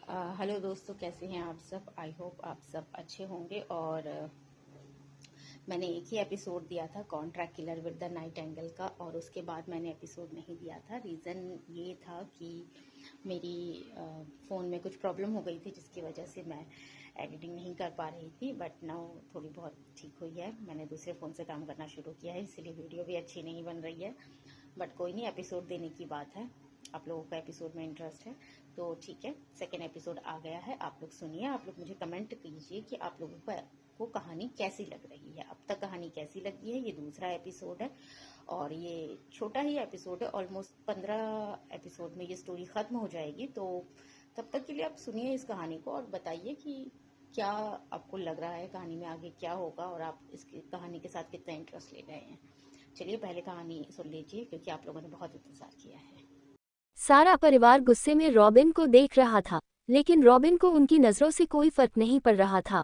Hello दोस्तों, कैसे हैं आप सब। आई होप आप सब अच्छे होंगे। और मैंने एक ही एपिसोड दिया था contract killer with the night angle का, और उसके बाद मैंने एपिसोड नहीं दिया था। रीज़न ये था कि मेरी फ़ोन में कुछ प्रॉब्लम हो गई थी, जिसकी वजह से मैं एडिटिंग नहीं कर पा रही थी। बट नाउ थोड़ी बहुत ठीक हुई है। मैंने दूसरे फ़ोन से काम करना शुरू किया है, इसीलिए वीडियो भी अच्छी नहीं बन रही है। बट कोई नहीं, एपिसोड देने की बात है। आप लोगों का एपिसोड में इंटरेस्ट है तो ठीक है। सेकेंड एपिसोड आ गया है, आप लोग सुनिए। आप लोग मुझे कमेंट कीजिए कि आप लोगों को कहानी कैसी लग रही है। अब तक कहानी कैसी लगी है। ये दूसरा एपिसोड है और ये छोटा ही एपिसोड है। ऑलमोस्ट 15 एपिसोड में ये स्टोरी खत्म हो जाएगी। तो तब तक के लिए आप सुनिए इस कहानी को और बताइए कि क्या आपको लग रहा है, कहानी में आगे क्या होगा और आप इसकी कहानी के साथ कितना इंटरेस्ट ले रहे हैं। चलिए पहले कहानी सुन लीजिए, क्योंकि आप लोगों ने बहुत इंतजार किया है। सारा परिवार गुस्से में रॉबिन को देख रहा था, लेकिन रॉबिन को उनकी नजरों से कोई फर्क नहीं पड़ रहा था।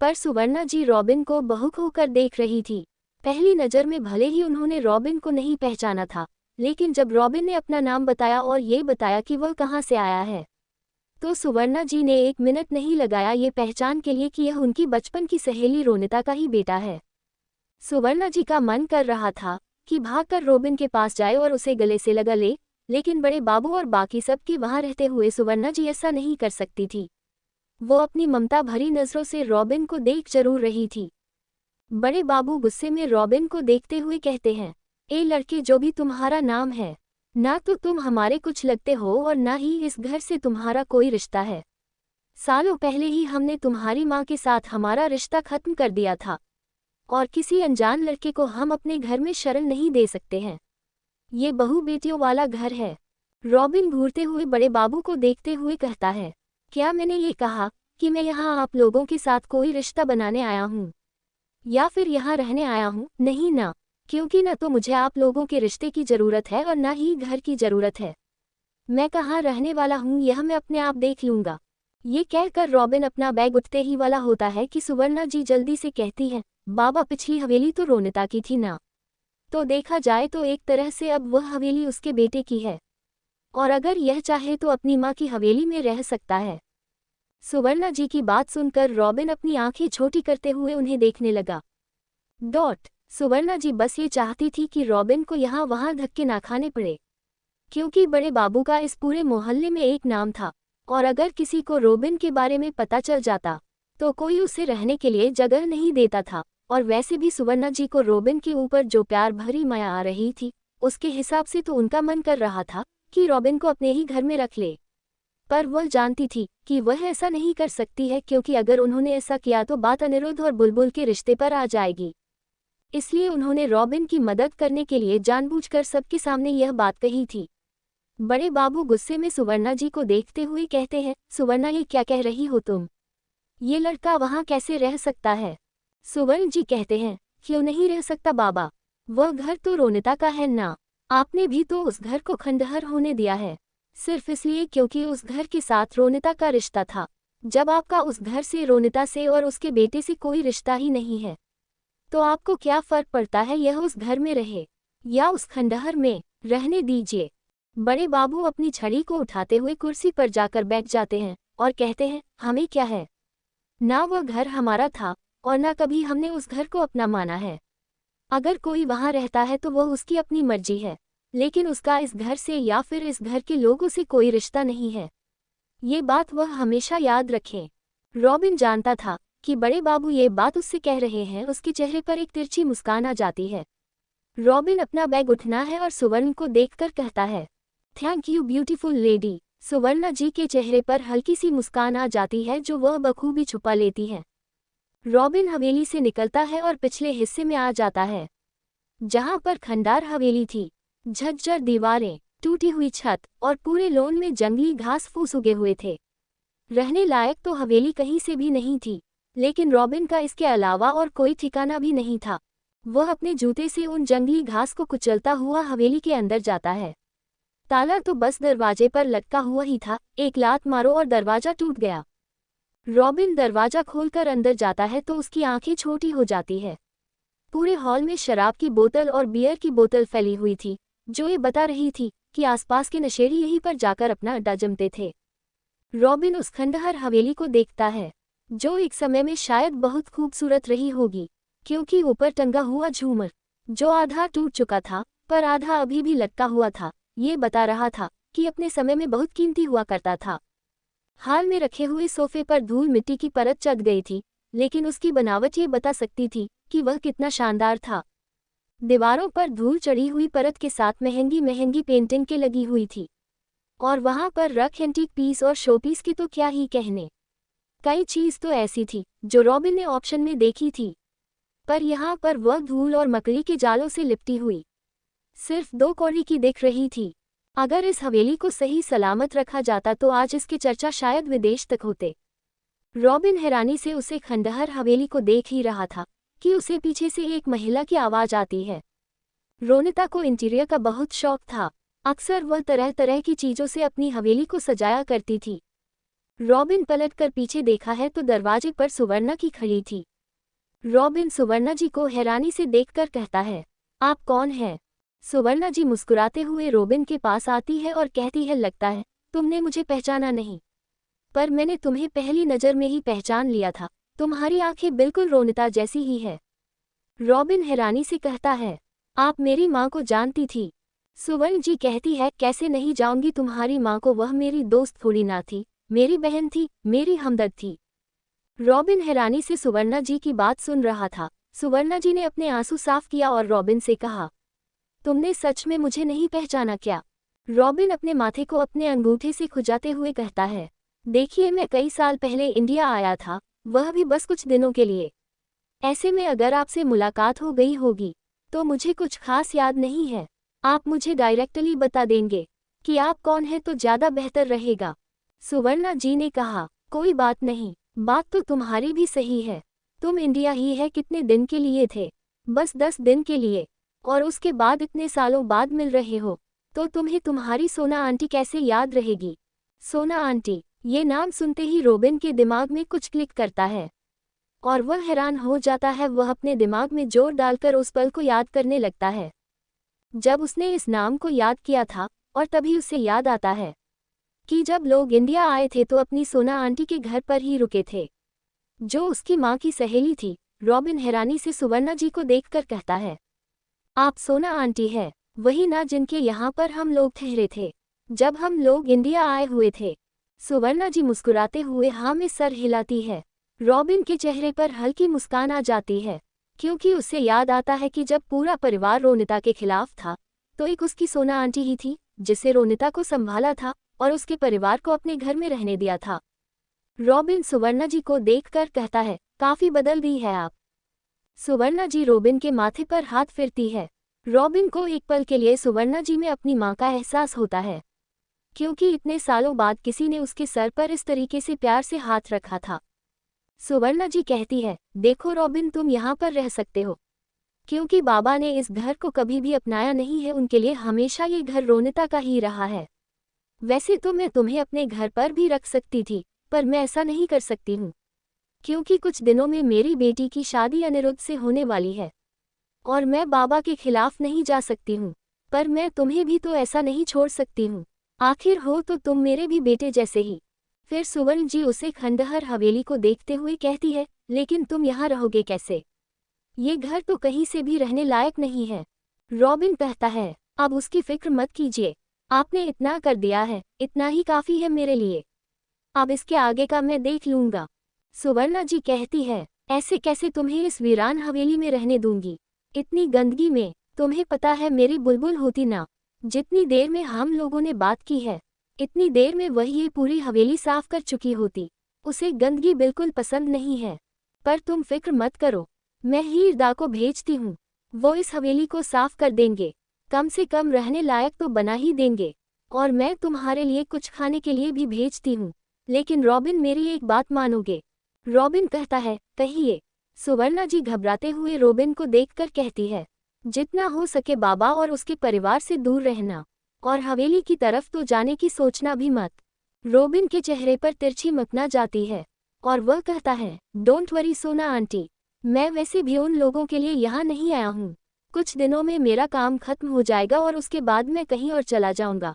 पर सुवर्णा जी रॉबिन को बहुक होकर देख रही थी। पहली नजर में भले ही उन्होंने रॉबिन को नहीं पहचाना था, लेकिन जब रॉबिन ने अपना नाम बताया और ये बताया कि वह कहाँ से आया है, तो सुवर्णा जी ने एक मिनट नहीं लगाया ये पहचान के लिए कि यह उनकी बचपन की सहेली रोनिता का ही बेटा है। सुवर्णा जी का मन कर रहा था कि भागकर रॉबिन के पास जाए और उसे गले से लगा ले, लेकिन बड़े बाबू और बाकी सब के वहां रहते हुए सुवर्णा जी ऐसा नहीं कर सकती थी। वो अपनी ममता भरी नजरों से रॉबिन को देख जरूर रही थी। बड़े बाबू गुस्से में रॉबिन को देखते हुए कहते हैं, ए लड़के, जो भी तुम्हारा नाम है, ना तो तुम हमारे कुछ लगते हो और ना ही इस घर से तुम्हारा कोई रिश्ता है। सालों पहले ही हमने तुम्हारी माँ के साथ हमारा रिश्ता खत्म कर दिया था, और किसी अनजान लड़के को हम अपने घर में शरण नहीं दे सकते हैं। ये बहू बेटियों वाला घर है। रॉबिन घूरते हुए बड़े बाबू को देखते हुए कहता है, क्या मैंने ये कहा कि मैं यहाँ आप लोगों के साथ कोई रिश्ता बनाने आया हूँ या फिर यहाँ रहने आया हूँ? नहीं ना, क्योंकि न तो मुझे आप लोगों के रिश्ते की जरूरत है और न ही घर की जरूरत है। मैं कहाँ रहने वाला हूँ यह मैं अपने आप देख लूंगा। ये कहकर रॉबिन अपना बैग उठते ही वाला होता है कि सुवर्णा जी जल्दी से कहती है, बाबा, पिछली हवेली तो रोनिता की थी ना, तो देखा जाए तो एक तरह से अब वह हवेली उसके बेटे की है, और अगर यह चाहे तो अपनी माँ की हवेली में रह सकता है। सुवर्णा जी की बात सुनकर रॉबिन अपनी आंखें छोटी करते हुए उन्हें देखने लगा। सुवर्णा जी बस ये चाहती थी कि रॉबिन को यहाँ वहाँ धक्के ना खाने पड़े, क्योंकि बड़े बाबू का इस पूरे मोहल्ले में एक नाम था, और अगर किसी को रॉबिन के बारे में पता चल जाता तो कोई उसे रहने के लिए जगह नहीं देता था। और वैसे भी सुवर्णा जी को रॉबिन के ऊपर जो प्यार भरी माया आ रही थी, उसके हिसाब से तो उनका मन कर रहा था कि रॉबिन को अपने ही घर में रख ले। पर वह जानती थी कि वह ऐसा नहीं कर सकती है, क्योंकि अगर उन्होंने ऐसा किया तो बात अनिरुद्ध और बुलबुल के रिश्ते पर आ जाएगी। इसलिए उन्होंने रॉबिन की मदद करने के लिए जानबूझकर सबके सामने यह बात कही थी। बड़े बाबू गुस्से में सुवर्णा जी को देखते हुए कहते हैं, सुवर्णा, ये क्या कह रही हो तुम? ये लड़का वहाँ कैसे रह सकता है? सुवर्ण जी कहते हैं, क्यों नहीं रह सकता बाबा, वह घर तो रोनिता का है ना। आपने भी तो उस घर को खंडहर होने दिया है, सिर्फ इसलिए क्योंकि उस घर के साथ रोनिता का रिश्ता था। जब आपका उस घर से, रोनिता से और उसके बेटे से कोई रिश्ता ही नहीं है, तो आपको क्या फर्क पड़ता है यह उस घर में रहे या उस खंडहर में? रहने दीजिए। बड़े बाबू अपनी छड़ी को उठाते हुए कुर्सी पर जाकर बैठ जाते हैं और कहते हैं, हमें क्या है, ना वह घर हमारा था और ना कभी हमने उस घर को अपना माना है। अगर कोई वहां रहता है तो वह उसकी अपनी मर्जी है, लेकिन उसका इस घर से या फिर इस घर के लोगों से कोई रिश्ता नहीं है। ये बात वह हमेशा याद रखें। रॉबिन जानता था कि बड़े बाबू ये बात उससे कह रहे हैं। उसके चेहरे पर एक तिरछी मुस्कान आ जाती है। रॉबिन अपना बैग उठना है और सुवर्ण को देखकर कहता है, थैंक यू ब्यूटीफुल लेडी। सुवर्णा जी के चेहरे पर हल्की सी मुस्कान आ जाती है, जो वह बखूबी छुपा लेती है। रॉबिन हवेली से निकलता है और पिछले हिस्से में आ जाता है, जहां पर खंडार हवेली थी। झज्जर दीवारें, टूटी हुई छत और पूरे लॉन में जंगली घास फूस उगे हुए थे। रहने लायक तो हवेली कहीं से भी नहीं थी, लेकिन रॉबिन का इसके अलावा और कोई ठिकाना भी नहीं था। वह अपने जूते से उन जंगली घास को कुचलता हुआ हवेली के अंदर जाता है। ताला तो बस दरवाजे पर लटका हुआ ही था। एक लात मारो और दरवाजा टूट गया। रॉबिन दरवाजा खोलकर अंदर जाता है तो उसकी आंखें छोटी हो जाती है। पूरे हॉल में शराब की बोतल और बियर की बोतल फैली हुई थी, जो ये बता रही थी कि आसपास के नशेड़ी यहीं पर जाकर अपना अड्डा जमते थे। रॉबिन उस खंडहर हवेली को देखता है, जो एक समय में शायद बहुत खूबसूरत रही होगी, क्योंकि ऊपर टंगा हुआ झूमर, जो आधा टूट चुका था पर आधा अभी भी लटका हुआ था, ये बता रहा था कि अपने समय में बहुत कीमती हुआ करता था। हाल में रखे हुए सोफे पर धूल मिट्टी की परत चढ़ गई थी, लेकिन उसकी बनावट ये बता सकती थी कि वह कितना शानदार था। दीवारों पर धूल चढ़ी हुई परत के साथ महंगी महंगी पेंटिंग के लगी हुई थी, और वहां पर रख एंटीक पीस और शोपीस की तो क्या ही कहने। कई चीज तो ऐसी थी जो रॉबिन ने ऑप्शन में देखी थी, पर यहाँ पर वह धूल और मकड़ी के जालों से लिपटी हुई सिर्फ 2 कौड़ी की दिख रही थी। अगर इस हवेली को सही सलामत रखा जाता तो आज इसकी चर्चा शायद विदेश तक होते। रॉबिन हैरानी से उसे खंडहर हवेली को देख ही रहा था कि उसे पीछे से एक महिला की आवाज आती है। रोनिता को इंटीरियर का बहुत शौक था, अक्सर वह तरह तरह की चीजों से अपनी हवेली को सजाया करती थी। रॉबिन पलटकर पीछे देखा है तो दरवाजे पर सुवर्णा की खड़ी थी। रॉबिन सुवर्णा जी को हैरानी से देखकर कहता है, आप कौन हैं? सुवर्णा जी मुस्कुराते हुए रॉबिन के पास आती है और कहती है, लगता है तुमने मुझे पहचाना नहीं, पर मैंने तुम्हें पहली नज़र में ही पहचान लिया था। तुम्हारी आंखें बिल्कुल रोनिता जैसी ही है। रॉबिन हैरानी से कहता है, आप मेरी माँ को जानती थी? सुवर्ण जी कहती है, कैसे नहीं जाऊंगी तुम्हारी माँ को, वह मेरी दोस्त थोड़ी ना थी, मेरी बहन थी, मेरी हमदर्द थी। रॉबिन हैरानी से सुवर्णा जी की बात सुन रहा था। सुवर्णा जी ने अपने आंसू साफ किया और रॉबिन से कहा, तुमने सच में मुझे नहीं पहचाना क्या? रॉबिन अपने माथे को अपने अंगूठे से खुजाते हुए कहता है, देखिए मैं कई साल पहले इंडिया आया था, वह भी बस कुछ दिनों के लिए। ऐसे में अगर आपसे मुलाकात हो गई होगी तो मुझे कुछ खास याद नहीं है। आप मुझे डायरेक्टली बता देंगे कि आप कौन हैं तो ज़्यादा बेहतर रहेगा। सुवर्णा जी ने कहा, कोई बात नहीं, बात तो तुम्हारी भी सही है। तुम इंडिया ही है कितने दिन के लिए थे? बस 10 दिन के लिए, और उसके बाद इतने सालों बाद मिल रहे हो, तो तुम्हें तुम्हारी सोना आंटी कैसे याद रहेगी? सोना आंटी, ये नाम सुनते ही रॉबिन के दिमाग में कुछ क्लिक करता है और वह हैरान हो जाता है। वह अपने दिमाग में जोर डालकर उस पल को याद करने लगता है जब उसने इस नाम को याद किया था, और तभी उसे याद आता है कि जब लोग इंडिया आए थे तो अपनी सोना आंटी के घर पर ही रुके थे, जो उसकी माँ की सहेली थी। रॉबिन हैरानी से सुवर्णा जी को देखकर कहता है, आप सोना आंटी है, वही ना जिनके यहाँ पर हम लोग ठहरे थे जब हम लोग इंडिया आए हुए थे? सुवर्णा जी मुस्कुराते हुए हाँ में सर हिलाती है। रॉबिन के चेहरे पर हल्की मुस्कान आ जाती है, क्योंकि उसे याद आता है कि जब पूरा परिवार रोनिता के खिलाफ था तो एक उसकी सोना आंटी ही थी जिसे रोनिता को संभाला था और उसके परिवार को अपने घर में रहने दिया था। रॉबिन सुवर्णा जी को देखकर कहता है, काफी बदल गई है आप। सुवर्णा जी रॉबिन के माथे पर हाथ फेरती है। रॉबिन को एक पल के लिए सुवर्णा जी में अपनी माँ का एहसास होता है, क्योंकि इतने सालों बाद किसी ने उसके सर पर इस तरीके से प्यार से हाथ रखा था। सुवर्णा जी कहती है, देखो रॉबिन, तुम यहाँ पर रह सकते हो, क्योंकि बाबा ने इस घर को कभी भी अपनाया नहीं है, उनके लिए हमेशा ये घर रोनिता का ही रहा है। वैसे तो मैं तुम्हें अपने घर पर भी रख सकती थी, पर मैं ऐसा नहीं कर सकती हूँ, क्योंकि कुछ दिनों में मेरी बेटी की शादी अनिरुद्ध से होने वाली है और मैं बाबा के खिलाफ नहीं जा सकती हूँ। पर मैं तुम्हें भी तो ऐसा नहीं छोड़ सकती हूँ, आखिर हो तो तुम मेरे भी बेटे जैसे ही। फिर सुवर्ण जी उसे खंडहर हवेली को देखते हुए कहती है, लेकिन तुम यहाँ रहोगे कैसे? ये घर तो कहीं से भी रहने लायक नहीं है। रॉबिन कहता है, अब उसकी फिक्र मत कीजिए, आपने इतना कर दिया है, इतना ही काफ़ी है मेरे लिए। अब इसके आगे का मैं देख लूँगा। सुवर्णा जी कहती है, ऐसे कैसे तुम्हें इस वीरान हवेली में रहने दूंगी, इतनी गंदगी में? तुम्हें पता है मेरी बुलबुल होती ना, जितनी देर में हम लोगों ने बात की है, इतनी देर में वही ये पूरी हवेली साफ कर चुकी होती। उसे गंदगी बिल्कुल पसंद नहीं है। पर तुम फिक्र मत करो, मैं हीरदा को भेजती हूँ, वो इस हवेली को साफ कर देंगे, कम से कम रहने लायक तो बना ही देंगे। और मैं तुम्हारे लिए कुछ खाने के लिए भी भेजती हूँ, लेकिन रॉबिन मेरी एक बात मानोगे? रॉबिन कहता है, कहिए। सुवर्णा जी घबराते हुए रॉबिन को देखकर कहती है, जितना हो सके बाबा और उसके परिवार से दूर रहना, और हवेली की तरफ तो जाने की सोचना भी मत। रॉबिन के चेहरे पर तिरछी मकना जाती है और वह कहता है, डोंट वरी सोना आंटी, मैं वैसे भी उन लोगों के लिए यहाँ नहीं आया हूँ। कुछ दिनों में मेरा काम खत्म हो जाएगा और उसके बाद मैं कहीं और चला जाऊँगा।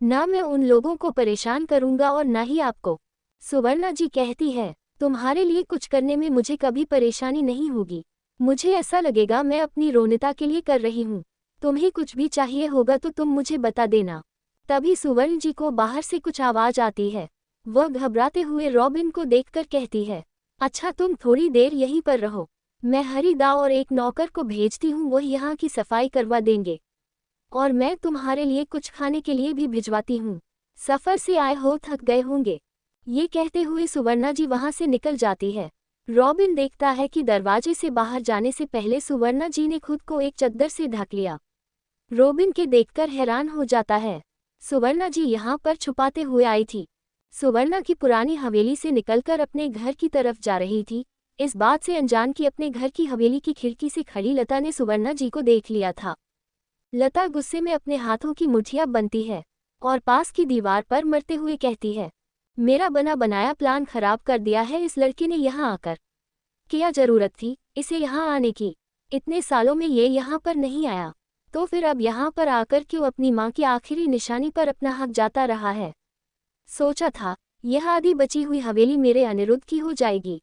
ना मैं उन लोगों को परेशान करूंगा और ना ही आपको। सुवर्णा जी कहती है, तुम्हारे लिए कुछ करने में मुझे कभी परेशानी नहीं होगी। मुझे ऐसा लगेगा मैं अपनी रोनिता के लिए कर रही हूँ। तुम्हें कुछ भी चाहिए होगा तो तुम मुझे बता देना। तभी सुवर्ण जी को बाहर से कुछ आवाज आती है। वह घबराते हुए रॉबिन को देखकर कहती है, अच्छा तुम थोड़ी देर यहीं पर रहो, मैं हरिदा और एक नौकर को भेजती हूँ, वह यहाँ की सफाई करवा देंगे और मैं तुम्हारे लिए कुछ खाने के लिए भी भिजवाती हूँ। सफर से आए हो, थक गए होंगे। ये कहते हुए सुवर्णा जी वहां से निकल जाती है। रॉबिन देखता है कि दरवाजे से बाहर जाने से पहले सुवर्णा जी ने खुद को एक चद्दर से ढक लिया। रॉबिन के देखकर हैरान हो जाता है। सुवर्णा जी यहाँ पर छुपाते हुए आई थी। सुवर्णा की पुरानी हवेली से निकलकर अपने घर की तरफ जा रही थी। इस बात से अनजान कि अपने घर की हवेली की खिड़की से खड़ी लता ने सुवर्णा जी को देख लिया था। लता गुस्से में अपने हाथों की मुठ्ठियां बनती है और पास की दीवार पर मरते हुए कहती है, मेरा बना बनाया प्लान खराब कर दिया है इस लड़के ने यहाँ आकर। क्या जरूरत थी इसे यहाँ आने की? इतने सालों में ये यहाँ पर नहीं आया, तो फिर अब यहाँ पर आकर क्यों अपनी माँ की आखिरी निशानी पर अपना हक जाता रहा है? सोचा था यह आधी बची हुई हवेली मेरे अनिरुद्ध की हो जाएगी।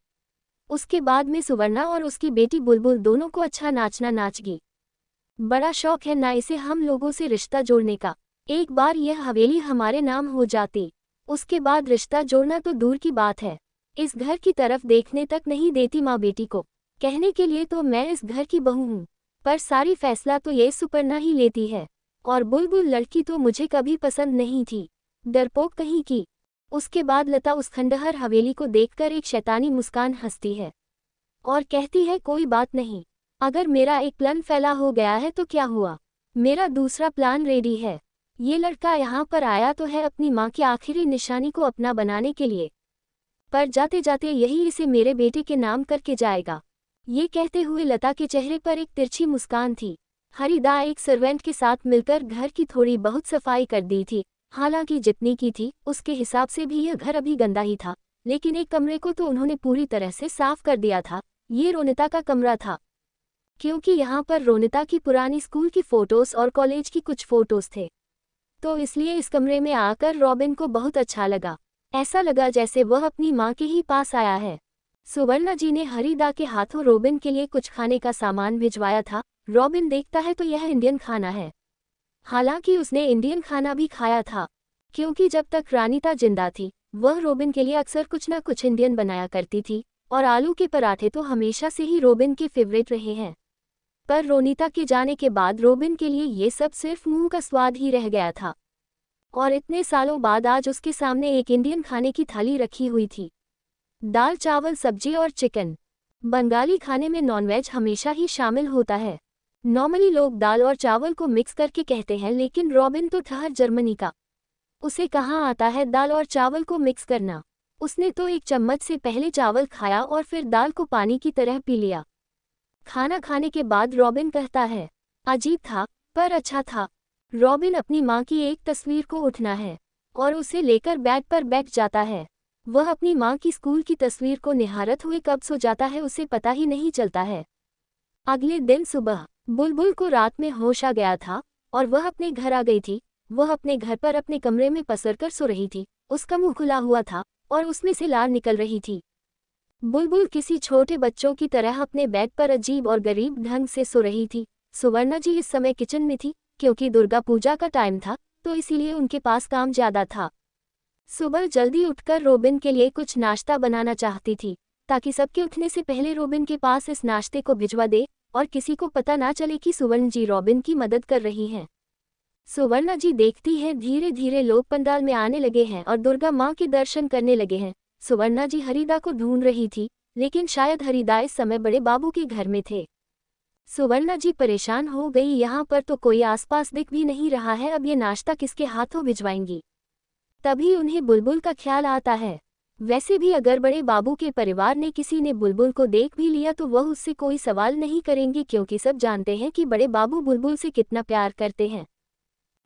उसके बाद में सुवर्णा और उसकी बेटी बुलबुल दोनों को अच्छा नाचना नाचगी। बड़ा शौक है ना इसे हम लोगों से रिश्ता जोड़ने का। एक बार यह हवेली हमारे नाम हो जाती, उसके बाद रिश्ता जोड़ना तो दूर की बात है, इस घर की तरफ देखने तक नहीं देती माँ बेटी को। कहने के लिए तो मैं इस घर की बहू हूँ, पर सारी फैसला तो ये सुपर्णा ही लेती है। और बुलबुल लड़की तो मुझे कभी पसंद नहीं थी, डरपोक कहीं की। उसके बाद लता उस खंडहर हवेली को देखकर एक शैतानी मुस्कान हंसती है और कहती है, कोई बात नहीं, अगर मेरा एक प्लान फैला हो गया है तो क्या हुआ, मेरा दूसरा प्लान रेडी है। ये लड़का यहाँ पर आया तो है अपनी माँ की आखिरी निशानी को अपना बनाने के लिए, पर जाते जाते यही इसे मेरे बेटे के नाम करके जाएगा। ये कहते हुए लता के चेहरे पर एक तिरछी मुस्कान थी। हरिदा एक सर्वेंट के साथ मिलकर घर की थोड़ी बहुत सफाई कर दी थी। हालांकि जितनी की थी उसके हिसाब से भी यह घर अभी गंदा ही था, लेकिन एक कमरे को तो उन्होंने पूरी तरह से साफ कर दिया था। ये रोनिता का कमरा था, क्योंकि यहाँ पर रोनिता की पुरानी स्कूल की फोटोज और कॉलेज की कुछ फोटोज थे, तो इसलिए इस कमरे में आकर रॉबिन को बहुत अच्छा लगा। ऐसा लगा जैसे वह अपनी माँ के ही पास आया है। सुवर्णा जी ने हरिदा के हाथों रॉबिन के लिए कुछ खाने का सामान भिजवाया था। रॉबिन देखता है तो यह इंडियन खाना है। हालांकि उसने इंडियन खाना भी खाया था, क्योंकि जब तक रानीता जिंदा थी वह रॉबिन के लिए अक्सर कुछ ना कुछ इंडियन बनाया करती थी, और आलू के पराठे तो हमेशा से ही रॉबिन के फेवरेट रहे हैं। पर रोनिता के जाने के बाद रॉबिन के लिए ये सब सिर्फ मुंह का स्वाद ही रह गया था, और इतने सालों बाद आज उसके सामने एक इंडियन खाने की थाली रखी हुई थी। दाल चावल सब्जी और चिकन। बंगाली खाने में नॉनवेज हमेशा ही शामिल होता है। नॉर्मली लोग दाल और चावल को मिक्स करके कहते हैं, लेकिन रॉबिन तो ठहर जर्मनी का, उसे कहाँ आता है दाल और चावल को मिक्स करना। उसने तो एक चम्मच से पहले चावल खाया और फिर दाल को पानी की तरह पी लिया। खाना खाने के बाद रॉबिन कहता है, अजीब था पर अच्छा था। रॉबिन अपनी माँ की एक तस्वीर को उठना है और उसे लेकर बेड पर बैठ जाता है। वह अपनी माँ की स्कूल की तस्वीर को निहारत हुए कब सो जाता है उसे पता ही नहीं चलता है। अगले दिन सुबह बुलबुल को रात में होश आ गया था और वह अपने घर आ गई थी। वह अपने घर पर अपने कमरे में पसरकर सो रही थी। उसका मुंह खुला हुआ था और उसमें से लार निकल रही थी। बुलबुल किसी छोटे बच्चों की तरह अपने बेड पर अजीब और गरीब ढंग से सो रही थी। सुवर्णा जी इस समय किचन में थी, क्योंकि दुर्गा पूजा का टाइम था तो इसीलिए उनके पास काम ज्यादा था। सुबह जल्दी उठकर रॉबिन के लिए कुछ नाश्ता बनाना चाहती थी, ताकि सबके उठने से पहले रॉबिन के पास इस नाश्ते को भिजवा दे और किसी को पता ना चले कि सुवर्ण जी रॉबिन की मदद कर रही हैं। सुवर्णा जी देखती है धीरे धीरे लोग पंडाल में आने लगे हैं और दुर्गा माँ के दर्शन करने लगे हैं। सुवर्णा जी हरिदा को ढूंढ रही थी, लेकिन शायद हरिदा इस समय बड़े बाबू के घर में थे। सुवर्णा जी परेशान हो गई, यहाँ पर तो कोई आसपास दिख भी नहीं रहा है, अब ये नाश्ता किसके हाथों भिजवाएंगी। तभी उन्हें बुलबुल का ख्याल आता है। वैसे भी अगर बड़े बाबू के परिवार ने किसी ने बुलबुल को देख भी लिया तो वह उससे कोई सवाल नहीं करेंगे, क्योंकि सब जानते हैं कि बड़े बाबू बुलबुल से कितना प्यार करते हैं।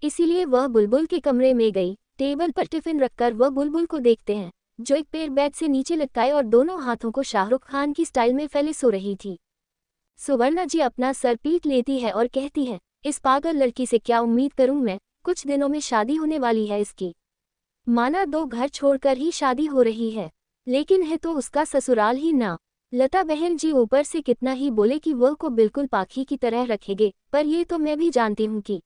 इसीलिए वह बुलबुल के कमरे में गई। टेबल पर टिफिन रखकर वह बुलबुल को देखते हैं, जो एक पैर बेड से नीचे लटकाए और दोनों हाथों को शाहरुख खान की स्टाइल में फैले सो रही थी। सुवर्णा जी अपना सर पीट लेती है और कहती है, इस पागल लड़की से क्या उम्मीद करूं मैं, कुछ दिनों में शादी होने वाली है इसकी। माना 2 घर छोड़कर ही शादी हो रही है, लेकिन है तो उसका ससुराल ही ना। लता बहन जी ऊपर से कितना ही बोले कि वह को बिल्कुल पाखी की तरह रखेंगे, पर ये तो मैं भी जानती हूँ कि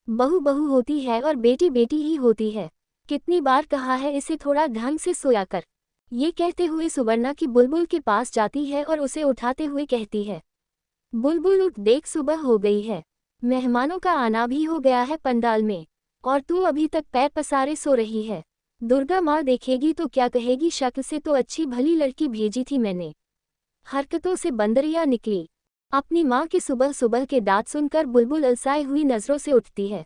बहू बहू होती है और बेटी बेटी ही होती है। कितनी बार कहा है इसे थोड़ा ढंग से सोया कर। ये कहते हुए सुवर्णा की बुलबुल के पास जाती है और उसे उठाते हुए कहती है, बुलबुल उठ देख, सुबह हो गई है, मेहमानों का आना भी हो गया है पंडाल में, और तू अभी तक पैर पसारे सो रही है। दुर्गा माँ देखेगी तो क्या कहेगी, शक्ल से तो अच्छी भली लड़की भेजी थी मैंने, हरकतों से बंदरिया निकली। अपनी माँ के सुबह सुबह के दांत सुनकर बुलबुल अलसाई हुई नजरों से उठती है।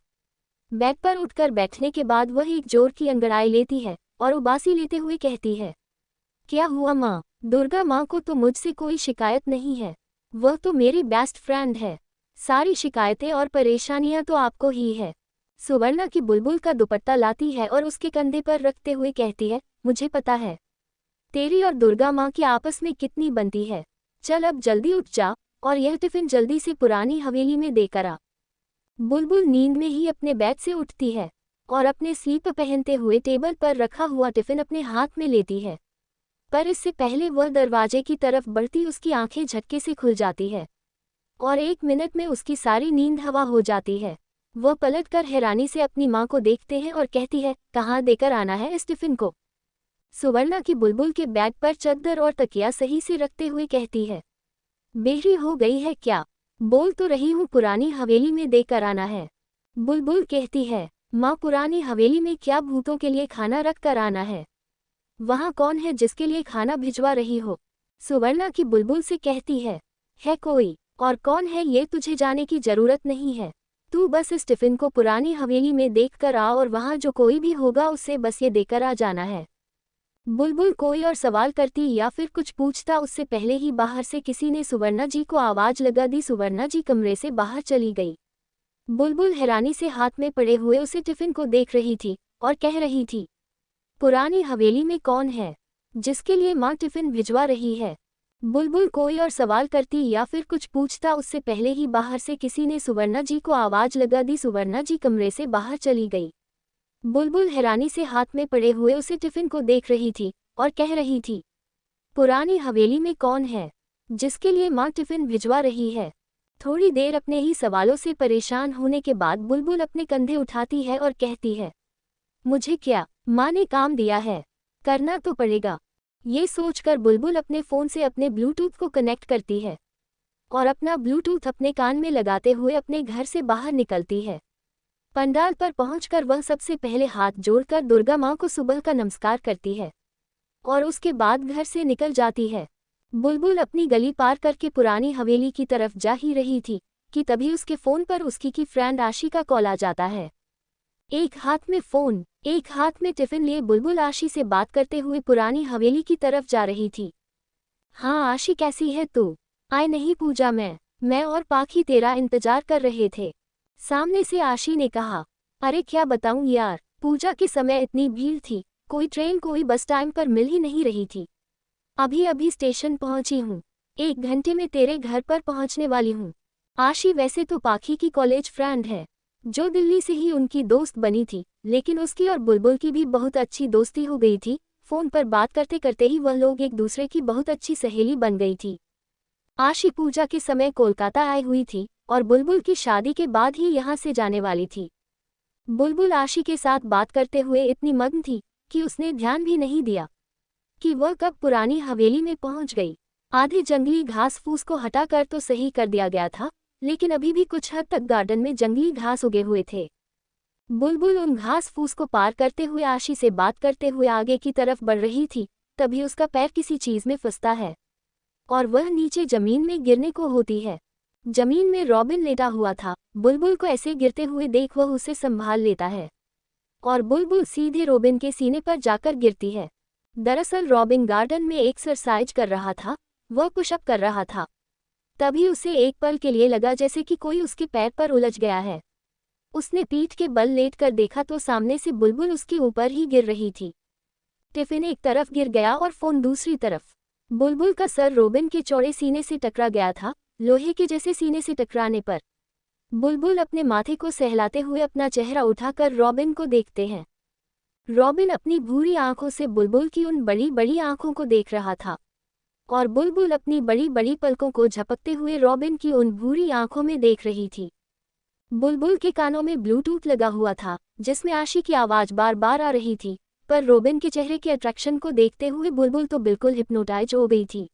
बेड पर उठकर बैठने के बाद वह एक जोर की अंगड़ाई लेती है और उबासी लेते हुए कहती है, क्या हुआ माँ? दुर्गा माँ को तो मुझसे कोई शिकायत नहीं है, वह तो मेरी बेस्ट फ्रेंड है, सारी शिकायतें और परेशानियां तो आपको ही है। सुवर्णा की बुलबुल का दुपट्टा लाती है और उसके कंधे पर रखते हुए कहती है, मुझे पता है तेरी और दुर्गा माँ की आपस में कितनी बनती है। चल अब जल्दी उठ जा और यह टिफिन जल्दी से पुरानी हवेली में देकर आ। बुलबुल नींद में ही अपने बेड से उठती है और अपने स्लीप पहनते हुए टेबल पर रखा हुआ टिफिन अपने हाथ में लेती है, पर इससे पहले वह दरवाजे की तरफ बढ़ती उसकी आंखें झटके से खुल जाती है और 1 मिनट में उसकी सारी नींद हवा हो जाती है। वह पलटकर हैरानी से अपनी माँ को देखते हैं और कहती है, कहाँ देकर आना है इस टिफिन को? सुवर्णा की बुलबुल के बैग पर चद्दर और तकिया सही से रखते हुए कहती है, बेहरी हो गई है क्या? बोल तो रही हूँ पुरानी हवेली में देकर आना है। बुलबुल कहती है, माँ पुरानी हवेली में क्या भूतों के लिए खाना रख कर आना है? वहाँ कौन है जिसके लिए खाना भिजवा रही हो? सुवर्णा की बुलबुल से कहती है कोई, और कौन है ये तुझे जाने की जरूरत नहीं है, तू बस इस टिफिन को पुरानी हवेली में देख कर आ और वहाँ जो कोई भी होगा उससे बस ये देकर आ जाना है। बुलबुल कोई और सवाल करती या फिर कुछ पूछता उससे पहले ही बाहर से किसी ने सुवर्णा जी को आवाज लगा दी। सुवर्णा जी कमरे से बाहर चली गई। बुलबुल हैरानी से हाथ में पड़े हुए उसे टिफिन को देख रही थी और कह रही थी, पुरानी हवेली में कौन है जिसके लिए माँ टिफिन भिजवा रही है? बुलबुल कोई और सवाल करती या फिर कुछ पूछता उससे पहले ही बाहर से किसी ने सुवर्णा जी को आवाज लगा दी। सुवर्णा जी कमरे से बाहर चली गई। बुलबुल हैरानी से हाथ में पड़े हुए उसे टिफिन को देख रही थी और कह रही थी, पुरानी हवेली में कौन है जिसके लिए माँ टिफिन भिजवा रही है? थोड़ी देर अपने ही सवालों से परेशान होने के बाद बुलबुल अपने कंधे उठाती है और कहती है, मुझे क्या, माँ ने काम दिया है, करना तो पड़ेगा। ये सोचकर बुलबुल अपने फ़ोन से अपने ब्लूटूथ को कनेक्ट करती है और अपना ब्लूटूथ अपने कान में लगाते हुए अपने घर से बाहर निकलती है। पंडाल पर पहुंचकर वह सबसे पहले हाथ जोड़कर दुर्गा माँ को सुबह का नमस्कार करती है और उसके बाद घर से निकल जाती है। बुलबुल अपनी गली पार करके पुरानी हवेली की तरफ जा ही रही थी कि तभी उसके फ़ोन पर उसकी की फ्रेंड आशी का कॉल आ जाता है। एक हाथ में फ़ोन, एक हाथ में टिफिन लिए बुलबुल आशी से बात करते हुए पुरानी हवेली की तरफ जा रही थी। हाँ आशी, कैसी है तू? आए नहीं पूजा, मैं और पाखी तेरा इंतजार कर रहे थे। सामने से आशी ने कहा, अरे क्या बताऊं यार, पूजा के समय इतनी भीड़ थी, कोई ट्रेन कोई बस टाइम पर मिल ही नहीं रही थी। अभी अभी स्टेशन पहुंची हूँ, 1 घंटे में तेरे घर पर पहुंचने वाली हूँ। आशी वैसे तो पाखी की कॉलेज फ्रेंड है, जो दिल्ली से ही उनकी दोस्त बनी थी, लेकिन उसकी और बुलबुल की भी बहुत अच्छी दोस्ती हो गई थी। फोन पर बात करते करते ही वह लोग एक दूसरे की बहुत अच्छी सहेली बन गई थी। आशी पूजा के समय कोलकाता आई हुई थी और बुलबुल की शादी के बाद ही यहाँ से जाने वाली थी। बुलबुल आशी के साथ बात करते हुए इतनी मग्न थी कि उसने ध्यान भी नहीं दिया कि वह कब पुरानी हवेली में पहुंच गई। आधे जंगली घास फूस को हटाकर तो सही कर दिया गया था, लेकिन अभी भी कुछ हद तक गार्डन में जंगली घास उगे हुए थे। बुलबुल उन घास फूस को पार करते हुए आशी से बात करते हुए आगे की तरफ बढ़ रही थी, तभी उसका पैर किसी चीज में फंसता है और वह नीचे जमीन में गिरने को होती है। जमीन में रॉबिन लेटा हुआ था। बुलबुल को ऐसे गिरते हुए देख वह उसे संभाल लेता है और बुलबुल सीधे रॉबिन के सीने पर जाकर गिरती है। दरअसल रॉबिन गार्डन में एक्सरसाइज कर रहा था, वह पुशअप कर रहा था। तभी उसे एक पल के लिए लगा जैसे कि कोई उसके पैर पर उलझ गया है। उसने पीठ के बल लेटकर देखा तो सामने से बुलबुल उसके ऊपर ही गिर रही थी। टिफिन एक तरफ गिर गया और फोन दूसरी तरफ। बुलबुल का सर रॉबिन के चौड़े सीने से टकरा गया था। लोहे के जैसे सीने से टकराने पर बुलबुल अपने माथे को सहलाते हुए अपना चेहरा उठाकर रॉबिन को देखते हैं। रॉबिन अपनी भूरी आंखों से बुलबुल की उन बड़ी बड़ी आंखों को देख रहा था और बुलबुल अपनी बड़ी बड़ी पलकों को झपकते हुए रॉबिन की उन भूरी आंखों में देख रही थी। बुलबुल के कानों में ब्लूटूथ लगा हुआ था जिसमें आशी की आवाज बार बार आ रही थी, पर रॉबिन के चेहरे के अट्रैक्शन को देखते हुए बुलबुल तो बिल्कुल हिप्नोटाइज हो गई थी।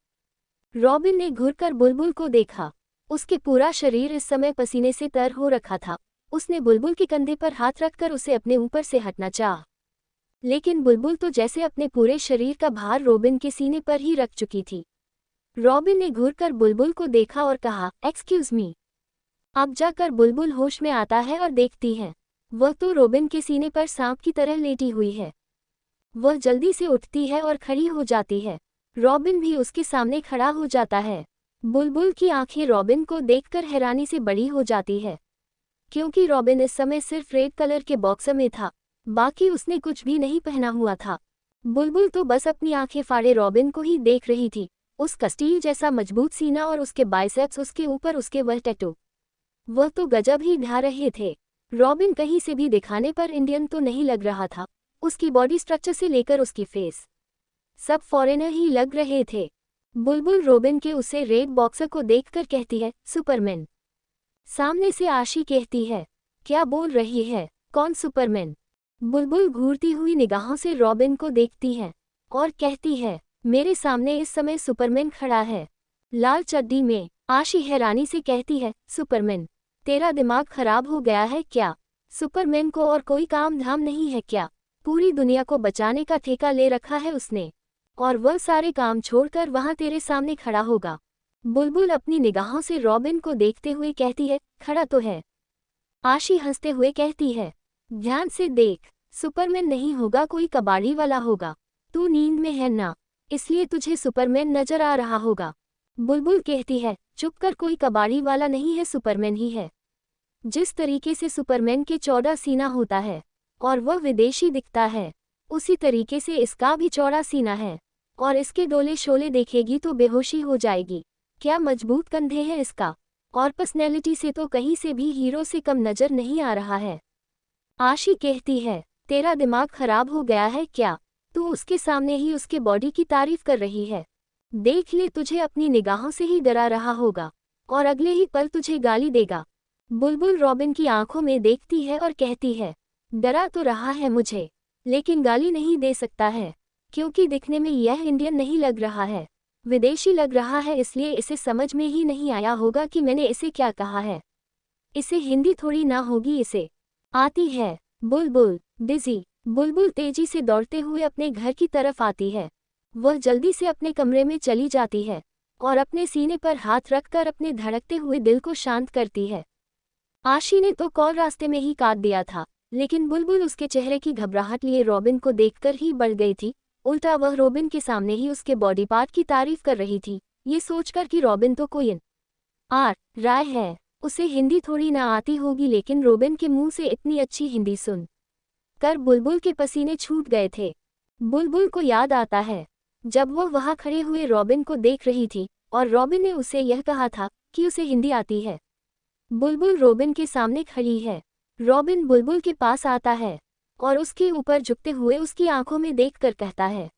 रॉबिन ने घूरकर बुलबुल को देखा। उसके पूरा शरीर इस समय पसीने से तर हो रखा था। उसने बुलबुल के कंधे पर हाथ रखकर उसे अपने ऊपर से हटना चाहा, लेकिन बुलबुल तो जैसे अपने पूरे शरीर का भार रॉबिन के सीने पर ही रख चुकी थी। रॉबिन ने घूरकर बुलबुल को देखा और कहा, एक्सक्यूज मी। अब जाकर बुलबुल होश में आता है और देखती है, वह तो रॉबिन के सीने पर सांप की तरह लेटी हुई है। वह जल्दी से उठती है और खड़ी हो जाती है। रॉबिन भी उसके सामने खड़ा हो जाता है। बुलबुल की आंखें रॉबिन को देखकर हैरानी से बड़ी हो जाती है, क्योंकि रॉबिन इस समय सिर्फ रेड कलर के बॉक्सर में था, बाकी उसने कुछ भी नहीं पहना हुआ था। बुलबुल तो बस अपनी आंखें फाड़े रॉबिन को ही देख रही थी। उसका स्टील जैसा मजबूत सीना और उसके बाइसेप्स, उसके ऊपर उसके वह टैटू, वह तो गजब ही ढा रहे थे। रॉबिन कहीं से भी दिखाने पर इंडियन तो नहीं लग रहा था। उसकी बॉडी स्ट्रक्चर से लेकर उसकी फेस, सब फॉरेनर ही लग रहे थे। बुलबुल रॉबिन के उसे रेड बॉक्सर को देखकर कहती है, सुपरमैन। सामने से आशी कहती है, क्या बोल रही है, कौन सुपरमैन? बुलबुल घूरती हुई निगाहों से रॉबिन को देखती है और कहती है, मेरे सामने इस समय सुपरमैन खड़ा है, लाल चड्डी में। आशी हैरानी से कहती है, सुपरमैन, तेरा दिमाग खराब हो गया है क्या? सुपरमैन को और कोई काम धाम नहीं है क्या? पूरी दुनिया को बचाने का ठेका ले रखा है उसने, और वह सारे काम छोड़कर वहां तेरे सामने खड़ा होगा। बुलबुल अपनी निगाहों से रॉबिन को देखते हुए कहती है, खड़ा तो है। आशी हंसते हुए कहती है, ध्यान से देख, सुपरमैन नहीं होगा, कोई कबाड़ी वाला होगा। तू नींद में है ना, इसलिए तुझे सुपरमैन नजर आ रहा होगा। बुलबुल कहती है, चुप कर, कोई कबाड़ी वाला नहीं है, सुपरमैन ही है। जिस तरीके से सुपरमैन के 14 सीना होता है और वह विदेशी दिखता है, उसी तरीके से इसका भी चौड़ा सीना है, और इसके डोले शोले देखेगी तो बेहोशी हो जाएगी। क्या मजबूत कंधे हैं इसका, और पर्सनैलिटी से तो कहीं से भी हीरो से कम नजर नहीं आ रहा है। आशी कहती है, तेरा दिमाग खराब हो गया है क्या? तू उसके सामने ही उसके बॉडी की तारीफ कर रही है। देख ले, तुझे अपनी निगाहों से ही डरा रहा होगा और अगले ही पल तुझे गाली देगा। बुलबुल रॉबिन की आंखों में देखती है और कहती है, डरा तो रहा है मुझे, लेकिन गाली नहीं दे सकता है, क्योंकि दिखने में यह इंडियन नहीं लग रहा है, विदेशी लग रहा है। इसलिए इसे समझ में ही नहीं आया होगा कि मैंने इसे क्या कहा है। इसे हिंदी थोड़ी ना होगी, इसे आती है। बुलबुल डिजी। बुलबुल तेजी से दौड़ते हुए अपने घर की तरफ आती है। वह जल्दी से अपने कमरे में चली जाती है और अपने सीने पर हाथ रखकर अपने धड़कते हुए दिल को शांत करती है। आशी ने तो कॉल रास्ते में ही काट दिया था, लेकिन बुलबुल उसके चेहरे की घबराहट लिए रॉबिन को देखकर ही बढ़ गई थी। उल्टा वह रॉबिन के सामने ही उसके बॉडी पार्ट की तारीफ कर रही थी, ये सोचकर कि रॉबिन तो कोई आर राय है, उसे हिंदी थोड़ी ना आती होगी। लेकिन रॉबिन के मुंह से इतनी अच्छी हिंदी सुन कर बुलबुल के पसीने छूट गए थे। बुलबुल को याद आता है जब वह वहां खड़े हुए रॉबिन को देख रही थी और रॉबिन ने उसे यह कहा था कि उसे हिंदी आती है। बुलबुल रॉबिन के सामने खड़ी है। रॉबिन बुलबुल के पास आता है और उसके ऊपर झुकते हुए उसकी आंखों में देखकर कहता है,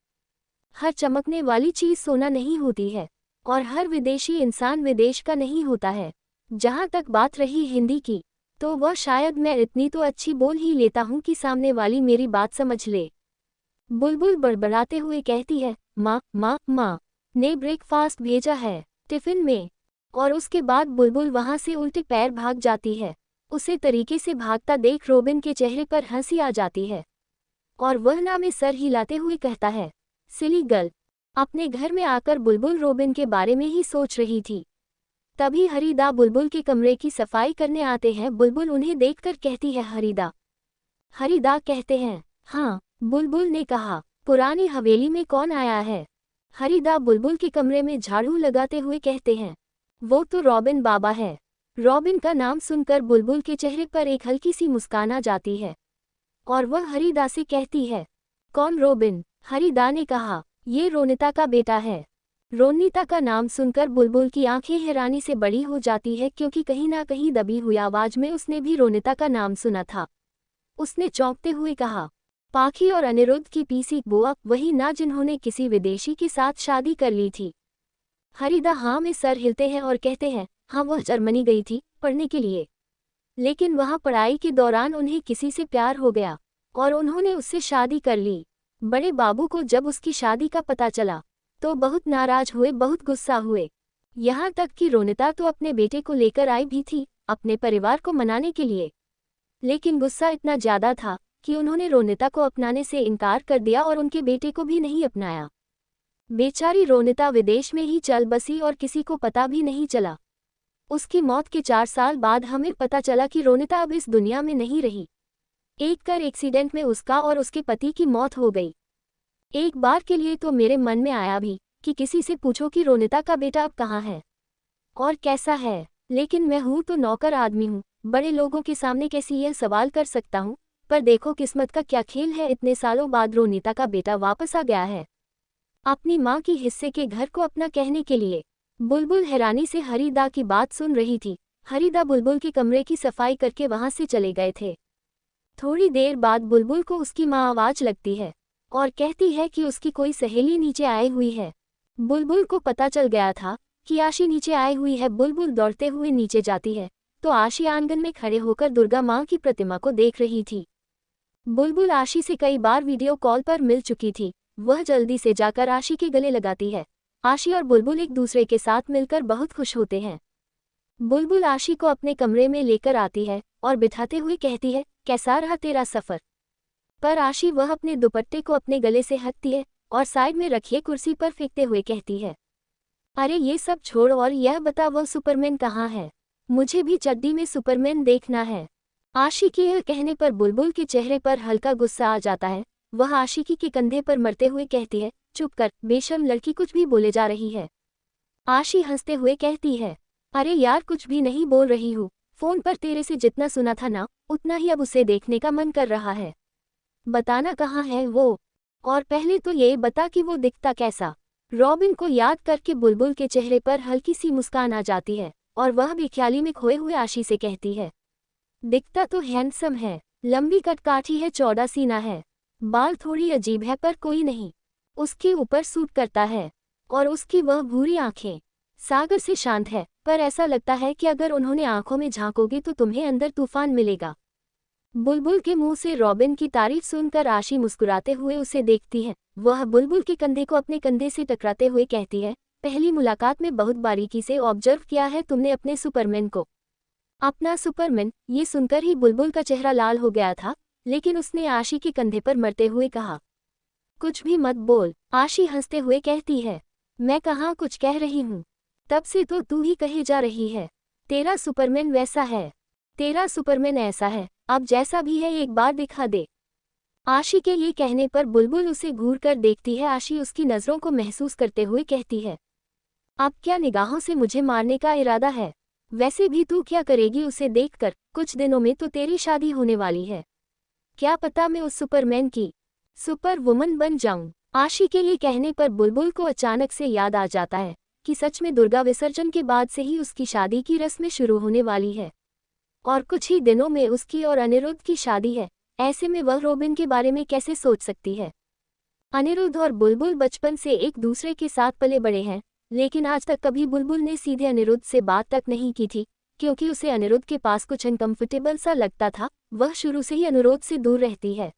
हर चमकने वाली चीज सोना नहीं होती है और हर विदेशी इंसान विदेश का नहीं होता है। जहां तक बात रही हिंदी की, तो वह शायद मैं इतनी तो अच्छी बोल ही लेता हूं कि सामने वाली मेरी बात समझ ले। बुलबुल बड़बड़ाते हुए कहती है, माँ ने ब्रेकफास्ट भेजा है टिफिन में। और उसके बाद बुलबुल वहां से उल्टे पैर भाग जाती है। उसे तरीके से भागता देख रॉबिन के चेहरे पर हंसी आ जाती है और वह ना में सर हिलाते हुए कहता है, सिली गर्ल। अपने घर में आकर बुलबुल रॉबिन के बारे में ही सोच रही थी। तभी हरीदा बुलबुल के कमरे की सफाई करने आते हैं। बुलबुल उन्हें देखकर कहती है, हरीदा। हरीदा कहते हैं, हाँ। बुलबुल ने कहा, पुरानी हवेली में कौन आया है? हरीदा बुलबुल के कमरे में झाड़ू लगाते हुए कहते हैं, वो तो रॉबिन बाबा है। रॉबिन का नाम सुनकर बुलबुल के चेहरे पर एक हल्की सी मुस्कान आ जाती है और वह हरीदा से कहती है, कौन रॉबिन? हरीदा ने कहा, ये रोनिता का बेटा है। रोनिता का नाम सुनकर बुलबुल की आंखें हैरानी से बड़ी हो जाती है, क्योंकि कहीं ना कहीं दबी हुई आवाज में उसने भी रोनिता का नाम सुना था। उसने चौंकते हुए कहा, पाखी और अनिरुद्ध की पीसी बुआ, वही ना जिन्होंने किसी विदेशी के साथ शादी कर ली थी। हरिदा हाँ में सर हिलते हैं और कहते हैं, हाँ वह जर्मनी गई थी पढ़ने के लिए, लेकिन वहाँ पढ़ाई के दौरान उन्हें किसी से प्यार हो गया और उन्होंने उससे शादी कर ली। बड़े बाबू को जब उसकी शादी का पता चला तो बहुत नाराज हुए, बहुत गुस्सा हुए। यहाँ तक कि रोनिता तो अपने बेटे को लेकर आई भी थी अपने परिवार को मनाने के लिए, लेकिन गुस्सा इतना ज्यादा था कि उन्होंने रोनिता को अपनाने से इनकार कर दिया और उनके बेटे को भी नहीं अपनाया। बेचारी रोनिता विदेश में ही चल बसी और किसी को पता भी नहीं चला। उसकी मौत के 4 साल बाद हमें पता चला कि रोनिता अब इस दुनिया में नहीं रही। एक कार एक्सीडेंट में उसका और उसके पति की मौत हो गई। एक बार के लिए तो मेरे मन में आया भी कि किसी से पूछो कि रोनिता का बेटा अब कहाँ है और कैसा है, लेकिन मैं हूँ तो नौकर आदमी हूँ, बड़े लोगों के सामने कैसे यह सवाल कर सकता हूँ। पर देखो किस्मत का क्या खेल है, इतने सालों बाद रोनिता का बेटा वापस आ गया है अपनी माँ की हिस्से के घर को अपना कहने के लिए। बुलबुल हैरानी से हरिदा की बात सुन रही थी। हरिदा बुलबुल के कमरे की सफाई करके वहां से चले गए थे। थोड़ी देर बाद बुलबुल को उसकी माँ आवाज लगती है और कहती है कि उसकी कोई सहेली नीचे आई हुई है। बुलबुल को पता चल गया था कि आशी नीचे आई हुई है। बुलबुल दौड़ते हुए नीचे जाती है तो आशी आंगन में खड़े होकर दुर्गा माँ की प्रतिमा को देख रही थी। बुलबुल आशी से कई बार वीडियो कॉल पर मिल चुकी थी। वह जल्दी से जाकर आशी के गले लगाती है। आशी और बुलबुल एक दूसरे के साथ मिलकर बहुत खुश होते हैं। बुलबुल आशी को अपने कमरे में लेकर आती है और बिठाते हुए कहती है, कैसा रहा तेरा सफर। पर आशी वह अपने दुपट्टे को अपने गले से हटती है और साइड में रखिए कुर्सी पर फेंकते हुए कहती है, अरे ये सब छोड़ और यह बता वह सुपरमैन कहाँ है, मुझे भी चड्डी में सुपरमैन देखना है। आशी के यह कहने पर बुलबुल के चेहरे पर हल्का गुस्सा आ जाता है। वह आशिकी के कंधे पर मरते हुए कहती है, चुप कर बेशर्म लड़की, कुछ भी बोले जा रही है। आशी हंसते हुए कहती है, अरे यार कुछ भी नहीं बोल रही हूँ, फोन पर तेरे से जितना सुना था ना उतना ही अब उसे देखने का मन कर रहा है। बताना कहाँ है वो, और पहले तो ये बता कि वो दिखता कैसा। रॉबिन को याद करके बुलबुल के चेहरे पर हल्की सी मुस्कान आ जाती है और वह भी ख्याली में खोए हुए आशी से कहती है, दिखता तो हैंडसम है, लंबी कटकाठी है, चौड़ा सीना है, बाल थोड़ी अजीब है पर कोई नहीं उसके ऊपर सूट करता है, और उसकी वह भूरी आंखें सागर से शांत है, पर ऐसा लगता है कि अगर उन्होंने आंखों में झांकोगे तो तुम्हें अंदर तूफान मिलेगा। बुलबुल के मुंह से रॉबिन की तारीफ सुनकर आशी मुस्कुराते हुए उसे देखती है। वह बुलबुल के कंधे को अपने कंधे से टकराते हुए कहती है, पहली मुलाकात में बहुत बारीकी से ऑब्जर्व किया है तुमने अपने सुपरमैन को। अपना सुपरमैन, ये सुनकर ही बुलबुल का चेहरा लाल हो गया था, लेकिन उसने आशी के कंधे पर मरते हुए कहा, कुछ भी मत बोल। आशी हंसते हुए कहती है, मैं कहाँ कुछ कह रही हूँ, तब से तो तू ही कहे जा रही है, तेरा सुपरमैन वैसा है, तेरा सुपरमैन ऐसा है, अब जैसा भी है एक बार दिखा दे। आशी के ये कहने पर बुलबुल उसे घूर कर देखती है। आशी उसकी नज़रों को महसूस करते हुए कहती है, अब क्या निगाहों से मुझे मारने का इरादा है? वैसे भी तू क्या करेगी उसे देखकर, कुछ दिनों में तो तेरी शादी होने वाली है, क्या पता मैं उस सुपरमैन की सुपर वुमन बन जाऊं। आशी के ये कहने पर बुलबुल को अचानक से याद आ जाता है कि सच में दुर्गा विसर्जन के बाद से ही उसकी शादी की रस्में शुरू होने वाली है और कुछ ही दिनों में उसकी और अनिरुद्ध की शादी है। ऐसे में वह रॉबिन के बारे में कैसे सोच सकती है। अनिरुद्ध और बुलबुल बचपन से एक दूसरे के साथ पले बड़े हैं, लेकिन आज तक कभी बुलबुल ने सीधे अनिरुद्ध से बात तक नहीं की थी, क्योंकि उसे अनिरुद्ध के पास कुछ अनकंफर्टेबल सा लगता था। वह शुरू से ही अनिरुद्ध से दूर रहती है,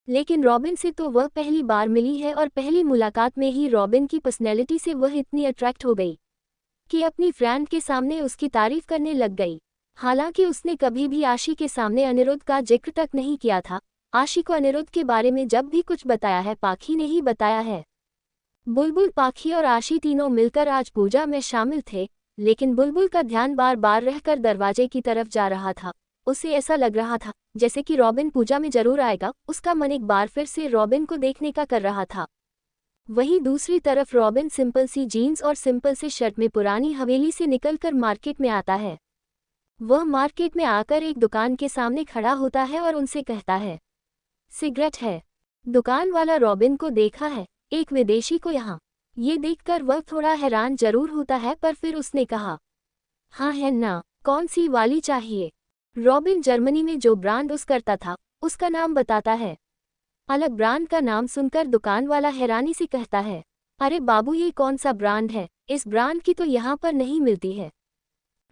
लेकिन रॉबिन से तो वह पहली बार मिली है और पहली मुलाकात में ही रॉबिन की पर्सनैलिटी से वह इतनी अट्रैक्ट हो गई कि अपनी फ्रेंड के सामने उसकी तारीफ करने लग गई। हालांकि उसने कभी भी आशी के सामने अनिरुद्ध का जिक्र तक नहीं किया था। आशी को अनिरुद्ध के बारे में जब भी कुछ बताया है पाखी ने ही बताया है। बुलबुल, पाखी और आशी तीनों मिलकर आज पूजा में शामिल थे, लेकिन बुलबुल का ध्यान बार बार रहकर दरवाजे की तरफ जा रहा था। उसे ऐसा लग रहा था जैसे कि रॉबिन पूजा में जरूर आएगा। उसका मन एक बार फिर से रॉबिन को देखने का कर रहा था। वहीं दूसरी तरफ रॉबिन सिंपल सी जीन्स और सिंपल से शर्ट में पुरानी हवेली से निकलकर मार्केट में आता है। वह मार्केट में आकर एक दुकान के सामने खड़ा होता है और उनसे कहता है, सिगरेट है? दुकान वाला रॉबिन को देखा है, एक विदेशी को यहाँ ये देखकर वह थोड़ा हैरान जरूर होता है, पर फिर उसने कहा, हाँ है ना, कौन सी वाली चाहिए। रॉबिन जर्मनी में जो ब्रांड यूज करता था उसका नाम बताता है। अलग ब्रांड का नाम सुनकर दुकान वाला हैरानी से कहता है, अरे बाबू ये कौन सा ब्रांड है, इस ब्रांड की तो यहाँ पर नहीं मिलती है।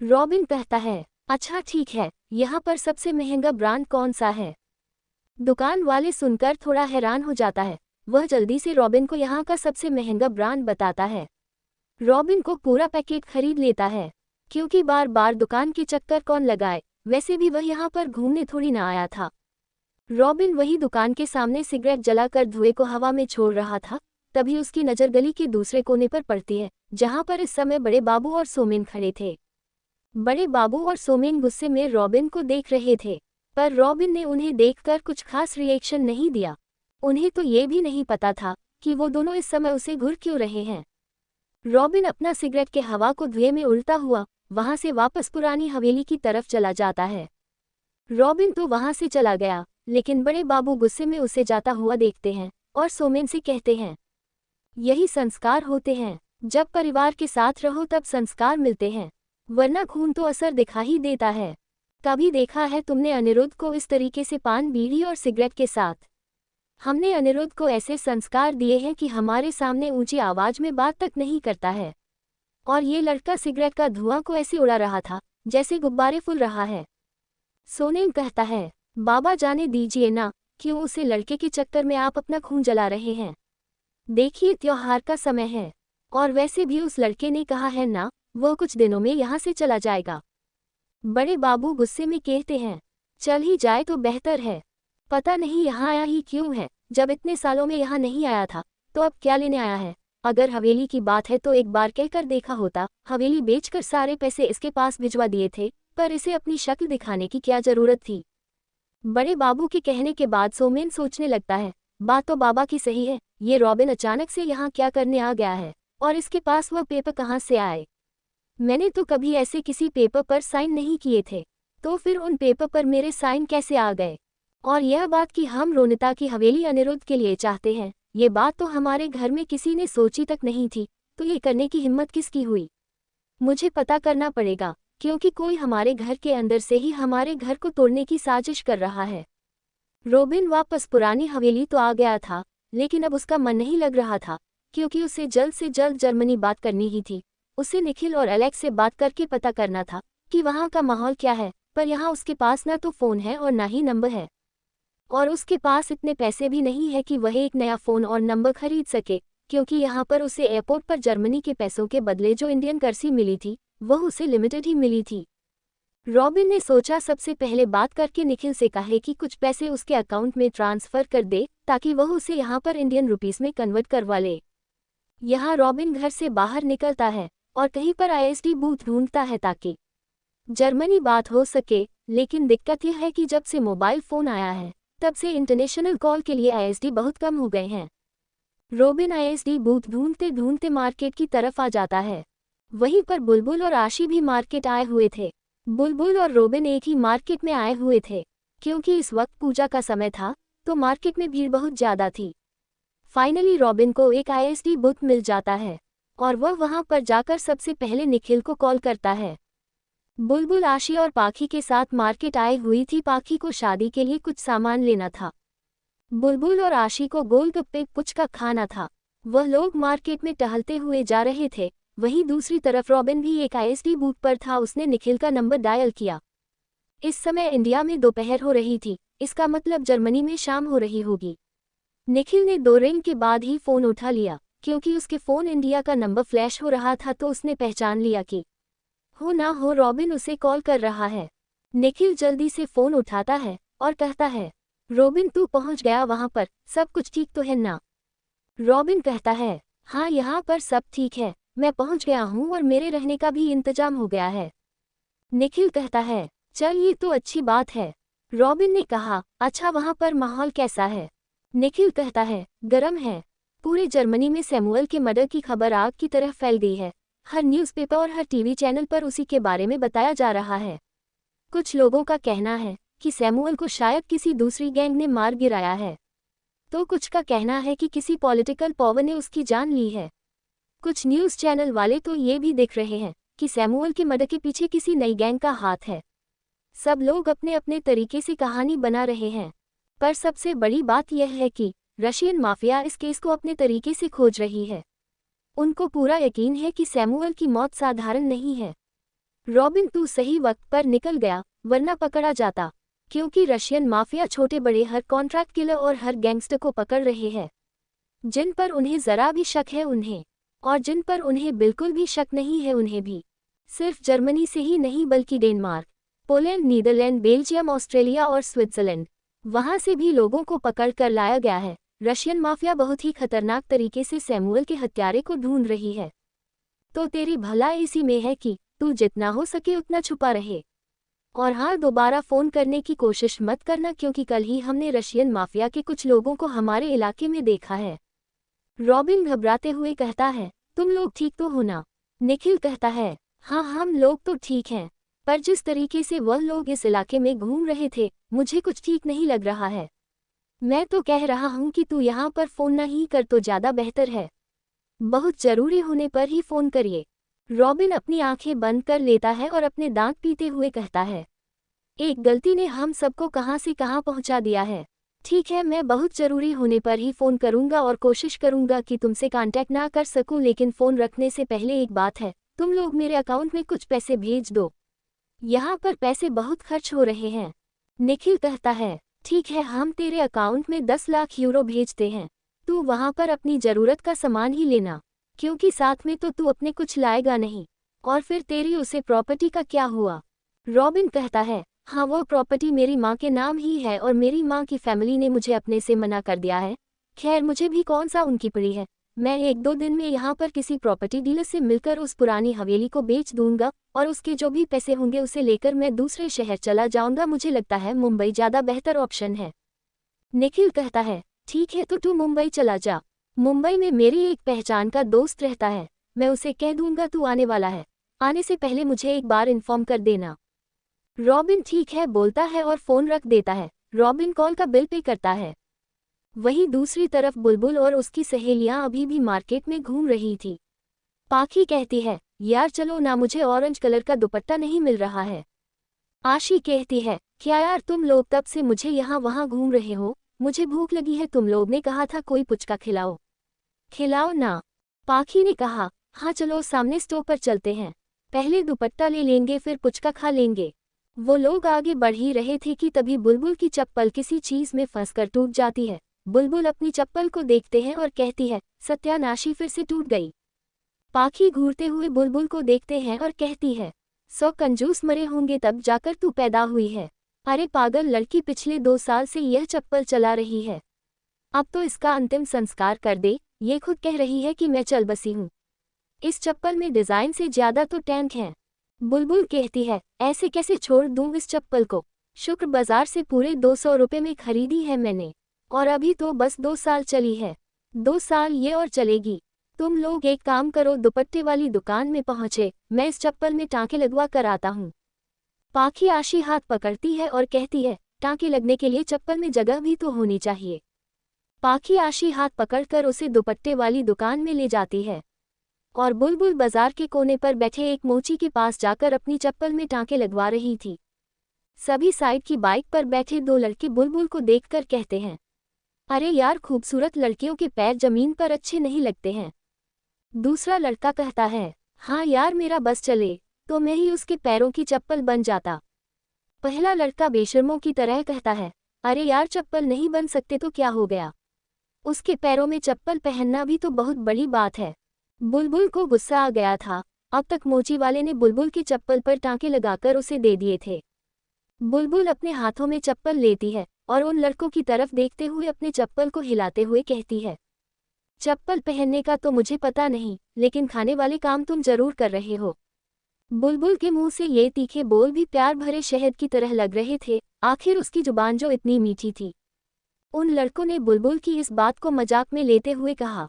रॉबिन कहता है, अच्छा ठीक है, यहाँ पर सबसे महंगा ब्रांड कौन सा है। दुकान वाले सुनकर थोड़ा हैरान हो जाता है। वह जल्दी से रॉबिन को यहाँ का सबसे महंगा ब्रांड बताता है। रॉबिन को पूरा पैकेट खरीद लेता है, क्योंकि बार बार दुकान के चक्कर कौन लगाए, वैसे भी वह यहाँ पर घूमने थोड़ी ना आया था। रॉबिन वही दुकान के सामने सिगरेट जलाकर धुएं को हवा में छोड़ रहा था, तभी उसकी नज़र गली के दूसरे कोने पर पड़ती है, जहाँ पर इस समय बड़े बाबू और सोमेन खड़े थे। बड़े बाबू और सोमेन गुस्से में रॉबिन को देख रहे थे, पर रॉबिन ने उन्हें देखकर कुछ खास रिएक्शन नहीं दिया। उन्हें तो ये भी नहीं पता था कि वो दोनों इस समय उसे घूर क्यों रहे हैं। रॉबिन अपना सिगरेट के हवा को धुएं में उड़ता हुआ वहां से वापस पुरानी हवेली की तरफ चला जाता है। रॉबिन तो वहां से चला गया, लेकिन बड़े बाबू गुस्से में उसे जाता हुआ देखते हैं और सोमेन से कहते हैं, यही संस्कार होते हैं, जब परिवार के साथ रहो तब संस्कार मिलते हैं, वरना खून तो असर दिखा ही देता है। कभी देखा है तुमने अनिरुद्ध को इस तरीके से पान बीड़ी और सिगरेट के साथ? हमने अनिरुद्ध को ऐसे संस्कार दिए हैं कि हमारे सामने ऊंची आवाज में बात तक नहीं करता है, और ये लड़का सिगरेट का धुआं को ऐसे उड़ा रहा था जैसे गुब्बारे फूल रहा है। सोनेम कहता है, बाबा जाने दीजिए ना, क्यों उसे लड़के के चक्कर में आप अपना खून जला रहे हैं। देखिए त्योहार का समय है, और वैसे भी उस लड़के ने कहा है ना, वो कुछ दिनों में यहाँ से चला जाएगा। बड़े बाबू गुस्से में कहते हैं, चल ही जाए तो बेहतर है, पता नहीं यहाँ आया ही क्यों है, जब इतने सालों में यहाँ नहीं आया था तो अब क्या लेने आया है। अगर हवेली की बात है तो एक बार कहकर देखा होता, हवेली बेचकर सारे पैसे इसके पास भिजवा दिए थे, पर इसे अपनी शक्ल दिखाने की क्या जरूरत थी। बड़े बाबू के कहने के बाद सोमेन सोचने लगता है, बात तो बाबा की सही है, ये रॉबिन अचानक से यहाँ क्या करने आ गया है, और इसके पास वह पेपर कहाँ से आए। मैंने तो कभी ऐसे किसी पेपर पर साइन नहीं किए थे, तो फिर उन पेपर पर मेरे साइन कैसे आ गए। और यह बात कि हम रोनिता की हवेली अनिरुद्ध के लिए चाहते हैं, ये बात तो हमारे घर में किसी ने सोची तक नहीं थी, तो ये करने की हिम्मत किसकी हुई। मुझे पता करना पड़ेगा, क्योंकि कोई हमारे घर के अंदर से ही हमारे घर को तोड़ने की साजिश कर रहा है। रॉबिन वापस पुरानी हवेली तो आ गया था, लेकिन अब उसका मन नहीं लग रहा था, क्योंकि उसे जल्द से जल्द जर्मनी बात करनी ही थी। उसे निखिल और एलेक्स से बात करके पता करना था कि वहाँ का माहौल क्या है, पर यहाँ उसके पास न तो फ़ोन है और ना ही नंबर है, और उसके पास इतने पैसे भी नहीं है कि वह एक नया फ़ोन और नंबर खरीद सके, क्योंकि यहाँ पर उसे एयरपोर्ट पर जर्मनी के पैसों के बदले जो इंडियन करेंसी मिली थी वह उसे लिमिटेड ही मिली थी। रॉबिन ने सोचा सबसे पहले बात करके निखिल से कहे कि कुछ पैसे उसके अकाउंट में ट्रांसफ़र कर दे, ताकि वह उसे यहाँ पर इंडियन रुपीस में कन्वर्ट करवा ले। यहाँ रॉबिन घर से बाहर निकलता है और कहीं पर आईएसडी बूथ ढूंढता है ताकि जर्मनी बात हो सके, लेकिन दिक्कत यह है कि जब से मोबाइल फ़ोन आया है तब से इंटरनेशनल कॉल के लिए आईएसडी बहुत कम हो गए हैं। रॉबिन आईएसडी बूथ ढूंढते ढूंढते मार्केट की तरफ आ जाता है। वहीं पर बुलबुल और आशी भी मार्केट आए हुए थे। बुलबुल और रॉबिन एक ही मार्केट में आए हुए थे, क्योंकि इस वक्त पूजा का समय था तो मार्केट में भीड़ बहुत ज़्यादा थी। फाइनली रॉबिन को एक आईएसडी बूथ मिल जाता है और वह वहां पर जाकर सबसे पहले निखिल को कॉल करता है। बुलबुल आशी और पाखी के साथ मार्केट आई हुई थी। पाखी को शादी के लिए कुछ सामान लेना था। बुलबुल और आशी को गोलगप्पे पुचका खाना था। वह लोग मार्केट में टहलते हुए जा रहे थे। वहीं दूसरी तरफ रॉबिन भी एक आईएसडी बूथ पर था। उसने निखिल का नंबर डायल किया। इस समय इंडिया में दोपहर हो रही थी, इसका मतलब जर्मनी में शाम हो रही होगी। निखिल ने 2 रिंग के बाद ही फ़ोन उठा लिया, क्योंकि उसके फ़ोन इंडिया का नंबर फ्लैश हो रहा था, तो उसने पहचान लिया कि हो ना हो रॉबिन उसे कॉल कर रहा है। निखिल जल्दी से फ़ोन उठाता है और कहता है, रॉबिन तू पहुंच गया वहां पर, सब कुछ ठीक तो है ना? रॉबिन कहता है, हाँ यहाँ पर सब ठीक है, मैं पहुंच गया हूँ और मेरे रहने का भी इंतजाम हो गया है। निखिल कहता है, चल ये तो अच्छी बात है। रॉबिन ने कहा, अच्छा वहाँ पर माहौल कैसा है? निखिल कहता है, गरम है। पूरे जर्मनी में सैमुअल के मर्डर की खबर आग की तरह फैल गई है। हर न्यूज़पेपर और हर टीवी चैनल पर उसी के बारे में बताया जा रहा है। कुछ लोगों का कहना है कि सैमुअल को शायद किसी दूसरी गैंग ने मार गिराया है, तो कुछ का कहना है कि किसी पॉलिटिकल पावर ने उसकी जान ली है। कुछ न्यूज़ चैनल वाले तो ये भी देख रहे हैं कि सैमुअल के मर्डर के पीछे किसी नई गैंग का हाथ है। सब लोग अपने अपने तरीके से कहानी बना रहे हैं, पर सबसे बड़ी बात यह है कि रशियन माफिया इस केस को अपने तरीके से खोज रही है। उनको पूरा यकीन है कि सैमुअल की मौत साधारण नहीं है। रॉबिन तू सही वक्त पर निकल गया, वरना पकड़ा जाता, क्योंकि रशियन माफिया छोटे बड़े हर कॉन्ट्रैक्ट किलर और हर गैंगस्टर को पकड़ रहे हैं। जिन पर उन्हें जरा भी शक है उन्हें, और जिन पर उन्हें बिल्कुल भी शक नहीं है उन्हें भी। सिर्फ जर्मनी से ही नहीं बल्कि Denmark, Poland, Netherland, Belgium, Australia और स्विट्जरलैंड, वहां से भी लोगों को पकड़ कर लाया गया है। रशियन माफिया बहुत ही खतरनाक तरीके से सैमुअल के हत्यारे को ढूंढ रही है। तो तेरी भलाई इसी में है कि तू जितना हो सके उतना छुपा रहे। और हाँ, दोबारा फोन करने की कोशिश मत करना, क्योंकि कल ही हमने रशियन माफिया के कुछ लोगों को हमारे इलाके में देखा है। रॉबिन घबराते हुए कहता है, तुम लोग ठीक तो हो ना? निखिल कहता है, हाँ हम लोग तो ठीक हैं, पर जिस तरीके से वह लोग इस इलाके में घूम रहे थे मुझे कुछ ठीक नहीं लग रहा है। मैं तो कह रहा हूँ कि तू यहाँ पर फोन ना ही कर तो ज़्यादा बेहतर है। बहुत जरूरी होने पर ही फोन करिए। रॉबिन अपनी आंखें बंद कर लेता है और अपने दांत पीते हुए कहता है, एक गलती ने हम सबको कहाँ से कहाँ पहुँचा दिया है। ठीक है, मैं बहुत ज़रूरी होने पर ही फ़ोन करूँगा और कोशिश करूँगा कि तुमसे कांटेक्ट ना कर सकूँ, लेकिन फ़ोन रखने से पहले एक बात है, तुम लोग मेरे अकाउंट में कुछ पैसे भेज दो। यहाँ पर पैसे बहुत खर्च हो रहे हैं। निखिल कहता है, ठीक है, हम तेरे अकाउंट में 10 लाख यूरो भेजते हैं। तू वहाँ पर अपनी ज़रूरत का सामान ही लेना, क्योंकि साथ में तो तू अपने कुछ लाएगा नहीं। और फिर तेरी उसे प्रॉपर्टी का क्या हुआ? रॉबिन कहता है, हाँ वो प्रॉपर्टी मेरी माँ के नाम ही है और मेरी माँ की फैमिली ने मुझे अपने से मना कर दिया है। खैर, मुझे भी कौन सा उनकी पड़ी है। मैं 1-2 दिन में यहाँ पर किसी प्रॉपर्टी डीलर से मिलकर उस पुरानी हवेली को बेच दूंगा और उसके जो भी पैसे होंगे उसे लेकर मैं दूसरे शहर चला जाऊंगा। मुझे लगता है मुंबई ज़्यादा बेहतर ऑप्शन है। निखिल कहता है, ठीक है, तो तू मुंबई चला जा। मुंबई में मेरी एक पहचान का दोस्त रहता है, मैं उसे कह दूंगा तू आने वाला है। आने से पहले मुझे एक बार इन्फॉर्म कर देना। रॉबिन ठीक है बोलता है और फ़ोन रख देता है। रॉबिन कॉल का बिल पे करता है। वहीं दूसरी तरफ बुलबुल और उसकी सहेलियां अभी भी मार्केट में घूम रही थी। पाखी कहती है, यार चलो ना, मुझे ऑरेंज कलर का दुपट्टा नहीं मिल रहा है। आशी कहती है, क्या यार तुम लोग तब से मुझे यहाँ वहाँ घूम रहे हो, मुझे भूख लगी है, तुम लोग ने कहा था कोई पुचका खिलाओ। खिलाओ ना। पाखी ने कहा, हाँ चलो सामने स्टोव पर चलते हैं, पहले दुपट्टा ले लेंगे फिर पुचका खा लेंगे। वो लोग आगे बढ़ ही रहे थे कि तभी बुलबुल की चप्पल किसी चीज में फंसकर टूट जाती है। बुलबुल अपनी चप्पल को देखते हैं और कहती है, सत्यानाशी फिर से टूट गई। पाखी घूरते हुए बुलबुल को देखते हैं और कहती है, 100 कंजूस मरे होंगे तब जाकर तू पैदा हुई है। अरे पागल लड़की, पिछले 2 साल से यह चप्पल चला रही है, अब तो इसका अंतिम संस्कार कर दे। ये खुद कह रही है कि मैं चल बसी हूँ। इस चप्पल में डिजाइन से ज्यादा तो टैंक हैं। बुलबुल कहती है, ऐसे कैसे छोड़ दूं इस चप्पल को, शुक्र बाजार से पूरे 200 रुपये में खरीदी है मैंने, और अभी तो बस 2 साल चली है। 2 साल ये और चलेगी। तुम लोग एक काम करो, दुपट्टे वाली दुकान में पहुंचे, मैं इस चप्पल में टाँके लगवा कर आता हूँ। पाखी आशी हाथ पकड़ती है और कहती है, टाँके लगने के लिए चप्पल में जगह भी तो होनी चाहिए। पाखी आशी हाथ पकड़कर उसे दुपट्टे वाली दुकान में ले जाती है और बुलबुल बाजार के कोने पर बैठे एक मोची के पास जाकर अपनी चप्पल में टाँके लगवा रही थी। सभी साइड की बाइक पर बैठे 2 लड़के बुलबुल को देखकर कहते हैं, अरे यार, खूबसूरत लड़कियों के पैर जमीन पर अच्छे नहीं लगते हैं। दूसरा लड़का कहता है, हाँ यार, मेरा बस चले तो मैं ही उसके पैरों की चप्पल बन जाता। पहला लड़का बेशर्मों की तरह कहता है, अरे यार, चप्पल नहीं बन सकते तो क्या हो गया, उसके पैरों में चप्पल पहनना भी तो बहुत बड़ी बात है। बुलबुल को गुस्सा आ गया था। अब तक मोची वाले ने बुलबुल की चप्पल पर टाँके लगाकर उसे दे दिए थे। बुलबुल अपने हाथों में चप्पल लेती है और उन लड़कों की तरफ देखते हुए अपने चप्पल को हिलाते हुए कहती है, चप्पल पहनने का तो मुझे पता नहीं, लेकिन खाने वाले काम तुम जरूर कर रहे हो। बुलबुल के मुंह से ये तीखे बोल भी प्यार भरे शहद की तरह लग रहे थे, आखिर उसकी जुबान जो इतनी मीठी थी। उन लड़कों ने बुलबुल की इस बात को मजाक में लेते हुए कहा,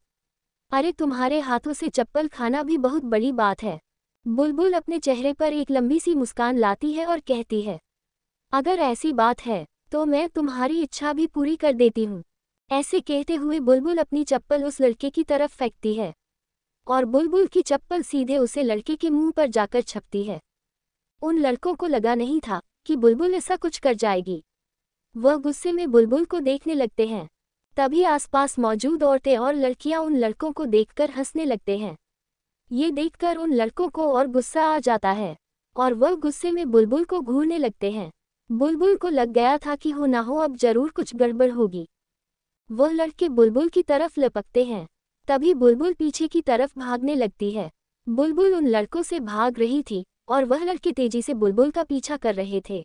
अरे तुम्हारे हाथों से चप्पल खाना भी बहुत बड़ी बात है। बुलबुल अपने चेहरे पर एक लंबी सी मुस्कान लाती है और कहती है, अगर ऐसी बात है तो मैं तुम्हारी इच्छा भी पूरी कर देती हूँ। ऐसे कहते हुए बुलबुल अपनी चप्पल उस लड़के की तरफ फेंकती है। और बुलबुल की चप्पल सीधे उसे लड़के के मुंह पर जाकर छपती है। उन लड़कों को लगा नहीं था कि बुलबुल ऐसा कुछ कर जाएगी। वह गुस्से में बुलबुल को देखने लगते हैं। तभी आसपास मौजूद औरतें और लड़कियां उन लड़कों को देखकर हंसने लगते हैं। ये देखकर उन लड़कों को और गुस्सा आ जाता है और वह गुस्से में बुलबुल को घूरने लगते हैं। बुलबुल को लग गया था कि हो ना हो अब जरूर कुछ गड़बड़ होगी। वह लड़के बुलबुल की तरफ लपकते हैं। तभी बुलबुल पीछे की तरफ भागने लगती है। बुलबुल उन लड़कों से भाग रही थी और वह लड़के तेजी से बुलबुल का पीछा कर रहे थे।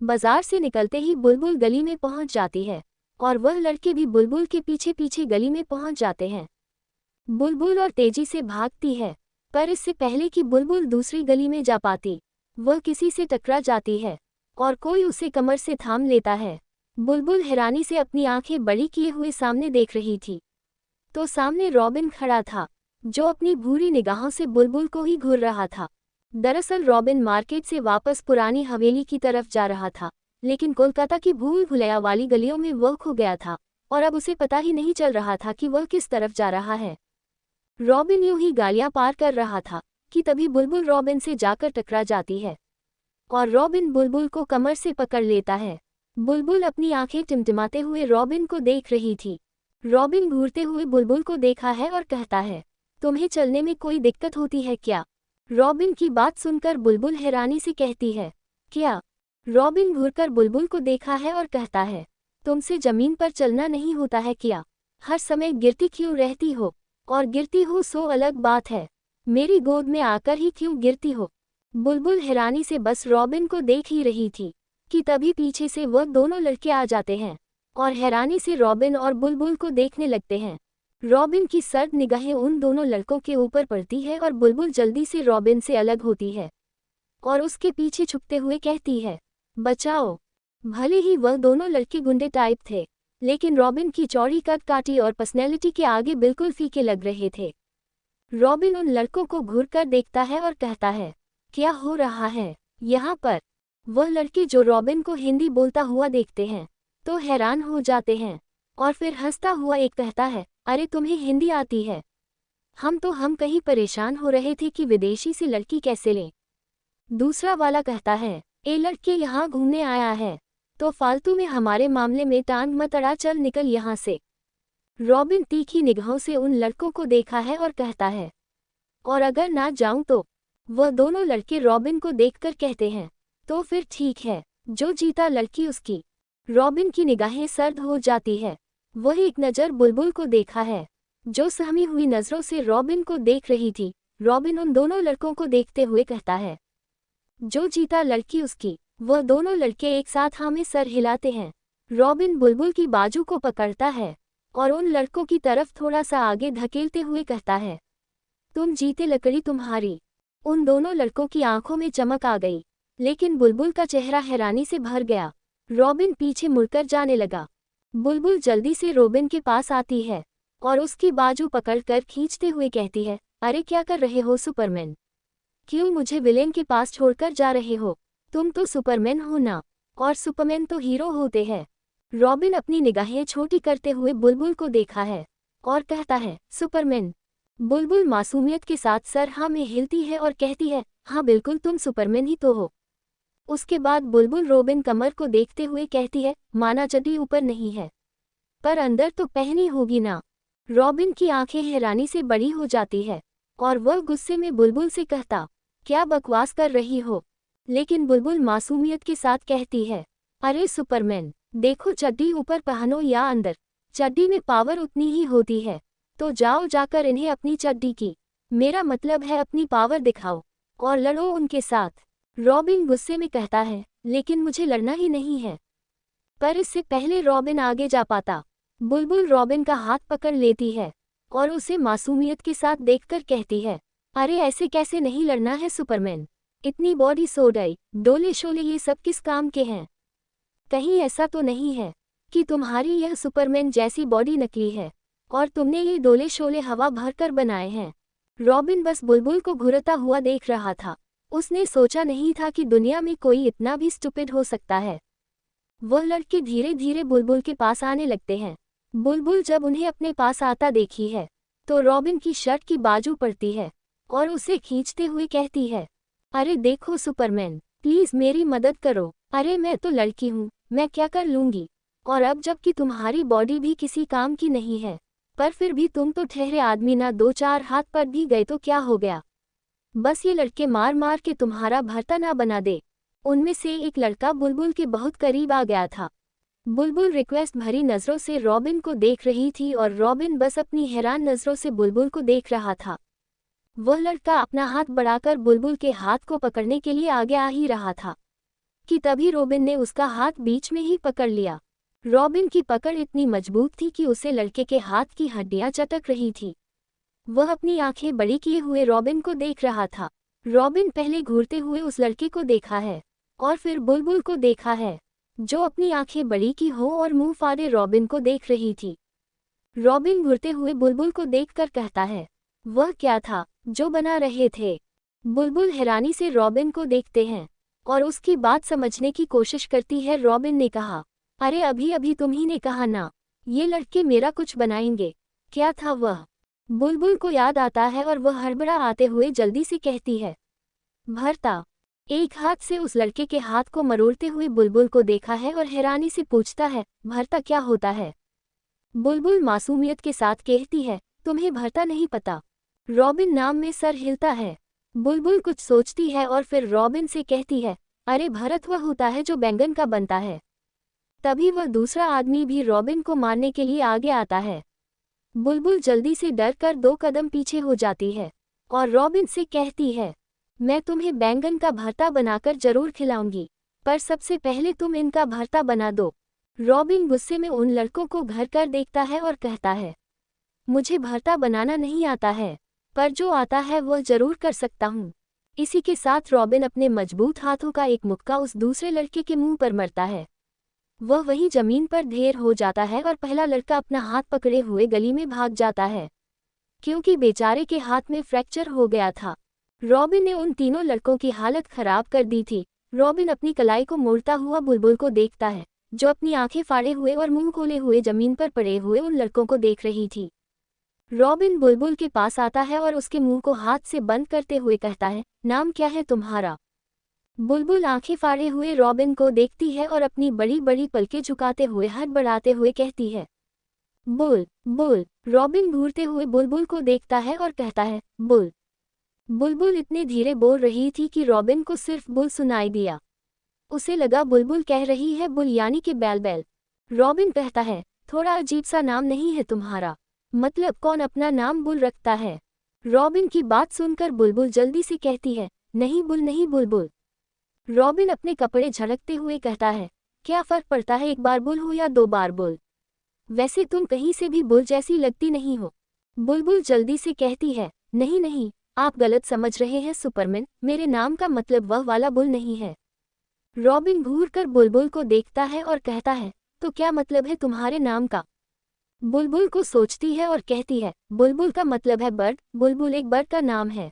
बाजार से निकलते ही बुलबुल गली में पहुंच जाती है और वह लड़के भी बुलबुल के पीछे पीछे गली में पहुंच जाते हैं। बुलबुल और तेजी से भागती है, पर इससे पहले कि बुलबुल दूसरी गली में जा पाती, वह किसी से टकरा जाती है और कोई उसे कमर से थाम लेता है। बुलबुल हैरानी से अपनी आंखें बड़ी किए हुए सामने देख रही थी, तो सामने रॉबिन खड़ा था, जो अपनी भूरी निगाहों से बुलबुल को ही घूर रहा था। दरअसल रॉबिन मार्केट से वापस पुरानी हवेली की तरफ जा रहा था, लेकिन कोलकाता की भूल भुलैया वाली गलियों में वह खो गया था और अब उसे पता ही नहीं चल रहा था कि वह किस तरफ जा रहा है। रॉबिन यूं ही गालियां पार कर रहा था कि तभी बुलबुल रॉबिन से जाकर टकरा जाती है और रॉबिन बुलबुल को कमर से पकड़ लेता है। बुलबुल अपनी आंखें टिमटिमाते हुए रॉबिन को देख रही थी। रॉबिन घूरते हुए बुलबुल को देखा है और कहता है, तुम्हें चलने में कोई दिक्कत होती है क्या? रॉबिन की बात सुनकर बुलबुल हैरानी से कहती है, क्या? रॉबिन घूरकर बुलबुल को देखा है और कहता है, तुमसे जमीन पर चलना नहीं होता है क्या? हर समय गिरती क्यों रहती हो? और गिरती हो सो अलग बात है, मेरी गोद में आकर ही क्यों गिरती हो? बुलबुल हैरानी से बस रॉबिन को देख ही रही थी कि तभी पीछे से वह दोनों लड़के आ जाते हैं और हैरानी से रॉबिन और बुलबुल को देखने लगते हैं। रॉबिन की सर्द निगाहें उन दोनों लड़कों के ऊपर पड़ती है और बुलबुल जल्दी से रॉबिन से अलग होती है और उसके पीछे छुपते हुए कहती है, बचाओ। भले ही वह दोनों लड़के गुंडे टाइप थे, लेकिन रॉबिन की चौड़ी कद काठी और पर्सनैलिटी के आगे बिल्कुल फीके लग रहे थे। रॉबिन उन लड़कों को घूरकर देखता है और कहता है, क्या हो रहा है यहाँ पर? वह लड़के जो रॉबिन को हिंदी बोलता हुआ देखते हैं तो हैरान हो जाते हैं और फिर हंसता हुआ एक कहता है, अरे तुम्हें हिंदी आती है? हम कहीं परेशान हो रहे थे कि विदेशी से लड़की कैसे लें। दूसरा वाला कहता है, ए लड़के यहाँ घूमने आया है तो फालतू में हमारे मामले में टांग मत अड़ा, चल निकल यहाँ से। रॉबिन तीखी निगाहों से उन लड़कों को देखा है और कहता है, और अगर ना जाऊं तो? वह दोनों लड़के रॉबिन को देखकर कहते हैं, तो फिर ठीक है, जो जीता लड़की उसकी। रॉबिन की निगाहें सर्द हो जाती है। वह एक नज़र बुलबुल को देखा है, जो सहमी हुई नज़रों से रॉबिन को देख रही थी। रॉबिन उन दोनों लड़कों को देखते हुए कहता है, जो जीता लड़की उसकी। वह दोनों लड़के एक साथ हाँ में सर हिलाते हैं। रॉबिन बुलबुल की बाजू को पकड़ता है और उन लड़कों की तरफ थोड़ा सा आगे धकेलते हुए कहता है, तुम जीते, लकड़ी तुम्हारी। उन दोनों लड़कों की आंखों में चमक आ गई, लेकिन बुलबुल का चेहरा हैरानी से भर गया। रॉबिन पीछे मुड़कर जाने लगा। बुलबुल जल्दी से रॉबिन के पास आती है और उसकी बाजू पकड़कर खींचते हुए कहती है, अरे क्या कर रहे हो सुपरमैन? क्यों मुझे विलेन के पास छोड़कर जा रहे हो? तुम तो सुपरमैन हो ना, और सुपरमैन तो हीरो होते हैं। रॉबिन अपनी निगाहें छोटी करते हुए बुलबुल को देखा है और कहता है, सुपरमैन। बुलबुल मासूमियत के साथ सर हाँ में हिलती है और कहती है, हाँ बिल्कुल, तुम सुपरमैन ही तो हो। उसके बाद बुलबुल रॉबिन कमर को देखते हुए कहती है, माना चड्डी ऊपर नहीं है, पर अंदर तो पहनी होगी ना। रॉबिन की आंखें हैरानी से बड़ी हो जाती है और वह गुस्से में बुलबुल से कहता, क्या बकवास कर रही हो? लेकिन बुलबुल मासूमियत के साथ कहती है, अरे सुपरमैन, देखो चड्डी ऊपर पहनो या अंदर, चड्डी में पावर उतनी ही होती है, तो जाओ जाकर इन्हें अपनी चड्डी की, मेरा मतलब है अपनी पावर दिखाओ और लड़ो उनके साथ। रॉबिन गुस्से में कहता है, लेकिन मुझे लड़ना ही नहीं है। पर इससे पहले रॉबिन आगे जा पाता, बुलबुल रॉबिन का हाथ पकड़ लेती है और उसे मासूमियत के साथ देखकर कहती है, अरे ऐसे कैसे नहीं लड़ना है सुपरमैन? इतनी बॉडी सोडाई, डोले शोले ये सब किस काम के हैं? कहीं ऐसा तो नहीं है कि तुम्हारी यह सुपरमैन जैसी बॉडी नकली है और तुमने ये डोले शोले हवा भरकर बनाए हैं? रॉबिन बस बुलबुल को घुरता हुआ देख रहा था। उसने सोचा नहीं था कि दुनिया में कोई इतना भी स्टूपिड हो सकता है। वह लड़के धीरे धीरे बुलबुल के पास आने लगते हैं। बुलबुल जब उन्हें अपने पास आता देखी है तो रॉबिन की शर्ट की बाजू पड़ती है और उसे खींचते हुए कहती है, अरे देखो सुपरमैन, प्लीज मेरी मदद करो। अरे मैं तो लड़की हूँ, मैं क्या कर लूंगी। और अब जबकि तुम्हारी बॉडी भी किसी काम की नहीं है, पर फिर भी तुम तो ठहरे आदमी ना, 2-4 हाथ पर भी गए तो क्या हो गया। बस ये लड़के मार मार के तुम्हारा भरता ना बना दे। उनमें से एक लड़का बुलबुल के बहुत करीब आ गया था। बुलबुल रिक्वेस्ट भरी नजरों से रॉबिन को देख रही थी और रॉबिन बस अपनी हैरान नजरों से बुलबुल को देख रहा था। वह लड़का अपना हाथ बढ़ाकर बुलबुल के हाथ को पकड़ने के लिए आगे आ ही रहा था कि तभी रॉबिन ने उसका हाथ बीच में ही पकड़ लिया। रॉबिन की पकड़ इतनी मजबूत थी कि उसे लड़के के हाथ की हड्डियां चटक रही थी। वह अपनी आंखें बड़ी किए हुए रॉबिन को देख रहा था। रॉबिन पहले घूरते हुए उस लड़के को देखा है और फिर बुलबुल को देखा है, जो अपनी आंखें बड़ी की हो और मुंह फाड़े रॉबिन को देख रही थी। रॉबिन घूरते हुए बुलबुल को देखकर कहता है, वह क्या था जो बना रहे थे। बुलबुल हैरानी से रॉबिन को देखते हैं और उसकी बात समझने की कोशिश करती है। रॉबिन ने कहा, अरे अभी अभी तुम ही ने कहा ना, ये लड़के मेरा कुछ बनाएंगे। क्या था वह। बुलबुल को याद आता है और वह हड़बड़ा आते हुए जल्दी से कहती है, भरता। एक हाथ से उस लड़के के हाथ को मरोड़ते हुए बुलबुल को देखा है और हैरानी से पूछता है, भरता क्या होता है। बुलबुल मासूमियत के साथ कहती है, तुम्हें भरता नहीं पता। रॉबिन नाम में सर हिलता है। बुलबुल कुछ सोचती है और फिर रॉबिन से कहती है, अरे भरत वह होता है जो बैंगन का बनता है। तभी वह दूसरा आदमी भी रॉबिन को मारने के लिए आगे आता है। बुलबुल जल्दी से डर कर 2 कदम पीछे हो जाती है और रॉबिन से कहती है, मैं तुम्हें बैंगन का भरता बनाकर जरूर खिलाऊंगी, पर सबसे पहले तुम इनका भरता बना दो। रॉबिन गुस्से में उन लड़कों को घर कर देखता है और कहता है, मुझे भरता बनाना नहीं आता है, पर जो आता है वह जरूर कर सकता हूँ। इसी के साथ रॉबिन अपने मजबूत हाथों का एक मुक्का उस दूसरे लड़के के मुंह पर मरता है। वह वहीं जमीन पर ढेर हो जाता है और पहला लड़का अपना हाथ पकड़े हुए गली में भाग जाता है, क्योंकि बेचारे के हाथ में फ्रैक्चर हो गया था। रॉबिन ने उन तीनों लड़कों की हालत खराब कर दी थी। रॉबिन अपनी कलाई को मोड़ता हुआ बुलबुल को देखता है, जो अपनी आंखें फाड़े हुए और मुंह खोले हुए जमीन पर पड़े हुए उन लड़कों को देख रही थी। रॉबिन बुलबुल के पास आता है और उसके मुंह को हाथ से बंद करते हुए कहता है, नाम क्या है तुम्हारा। बुलबुल आंखें फाड़े हुए रॉबिन को देखती है और अपनी बड़ी बड़ी पलकें झुकाते हुए हाथ बढ़ाते हुए कहती है, बुल बुल। रॉबिन घूरते हुए बुलबुल को देखता है और कहता है, बुल। बुलबुल इतने धीरे बोल रही थी कि रॉबिन को सिर्फ बुल सुनाई दिया। उसे लगा बुलबुल कह रही है बुल यानी कि बैल बैल। रॉबिन कहता है, थोड़ा अजीब सा नाम नहीं है तुम्हारा, मतलब कौन अपना नाम बुल रखता है। रॉबिन की बात सुनकर बुलबुल जल्दी से कहती है, नहीं बुल नहीं बुलबुल। रॉबिन अपने कपड़े झड़कते हुए कहता है, क्या फर्क पड़ता है, 1 बार बुल हो या 2 बार बुल, वैसे तुम कहीं से भी बुल जैसी लगती नहीं हो। बुलबुल जल्दी से कहती है, नहीं नहीं, आप गलत समझ रहे हैं सुपरमैन, मेरे नाम का मतलब वह वाला बुल नहीं है। रॉबिन घूर कर बुलबुल को देखता है और कहता है, तो क्या मतलब है तुम्हारे नाम का। बुलबुल को सोचती है और कहती है, बुलबुल का मतलब है बर्ड, बुलबुल एक बर्ड का नाम है।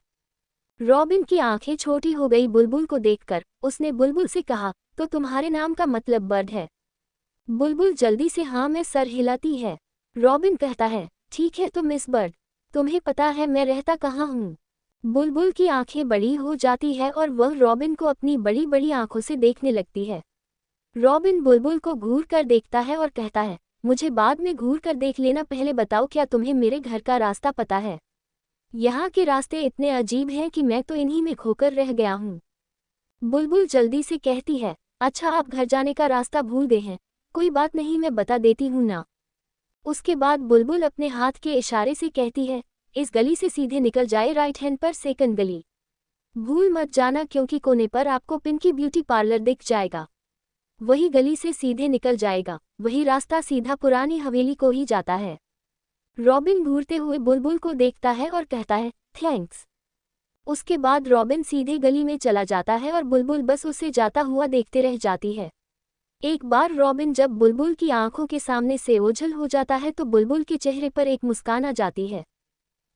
रॉबिन की आंखें छोटी हो गई बुलबुल को देखकर। उसने बुलबुल से कहा, तो तुम्हारे नाम का मतलब बर्ड है। बुलबुल जल्दी से हाँ में सर हिलाती है। रॉबिन कहता है, ठीक है तो मिस बर्ड, तुम्हें पता है मैं रहता कहाँ हूँ। बुलबुल की आंखें बड़ी हो जाती है और वह रॉबिन को अपनी बड़ी बड़ी आंखों से देखने लगती है। रॉबिन बुलबुल को घूर कर देखता है और कहता है, मुझे बाद में घूर कर देख लेना, पहले बताओ क्या तुम्हें मेरे घर का रास्ता पता है। यहाँ के रास्ते इतने अजीब हैं कि मैं तो इन्हीं में खोकर रह गया हूँ। बुलबुल जल्दी से कहती है, अच्छा आप घर जाने का रास्ता भूल गए हैं, कोई बात नहीं मैं बता देती हूँ ना। उसके बाद बुलबुल अपने हाथ के इशारे से कहती है, इस गली से सीधे निकल जाए राइट हैंड पर सेकंड गली, भूल मत जाना क्योंकि कोने पर आपको पिंकी ब्यूटी पार्लर दिख जाएगा। वही गली से सीधे निकल जाएगा, वही रास्ता सीधा पुरानी हवेली को ही जाता है। रॉबिन घूरते हुए बुलबुल को देखता है और कहता है, थैंक्स। उसके बाद रॉबिन सीधे गली में चला जाता है और बुलबुल बस उसे जाता हुआ देखते रह जाती है। एक बार रॉबिन जब बुलबुल की आंखों के सामने से ओझल हो जाता है तो बुलबुल के चेहरे पर एक मुस्कान आ जाती है।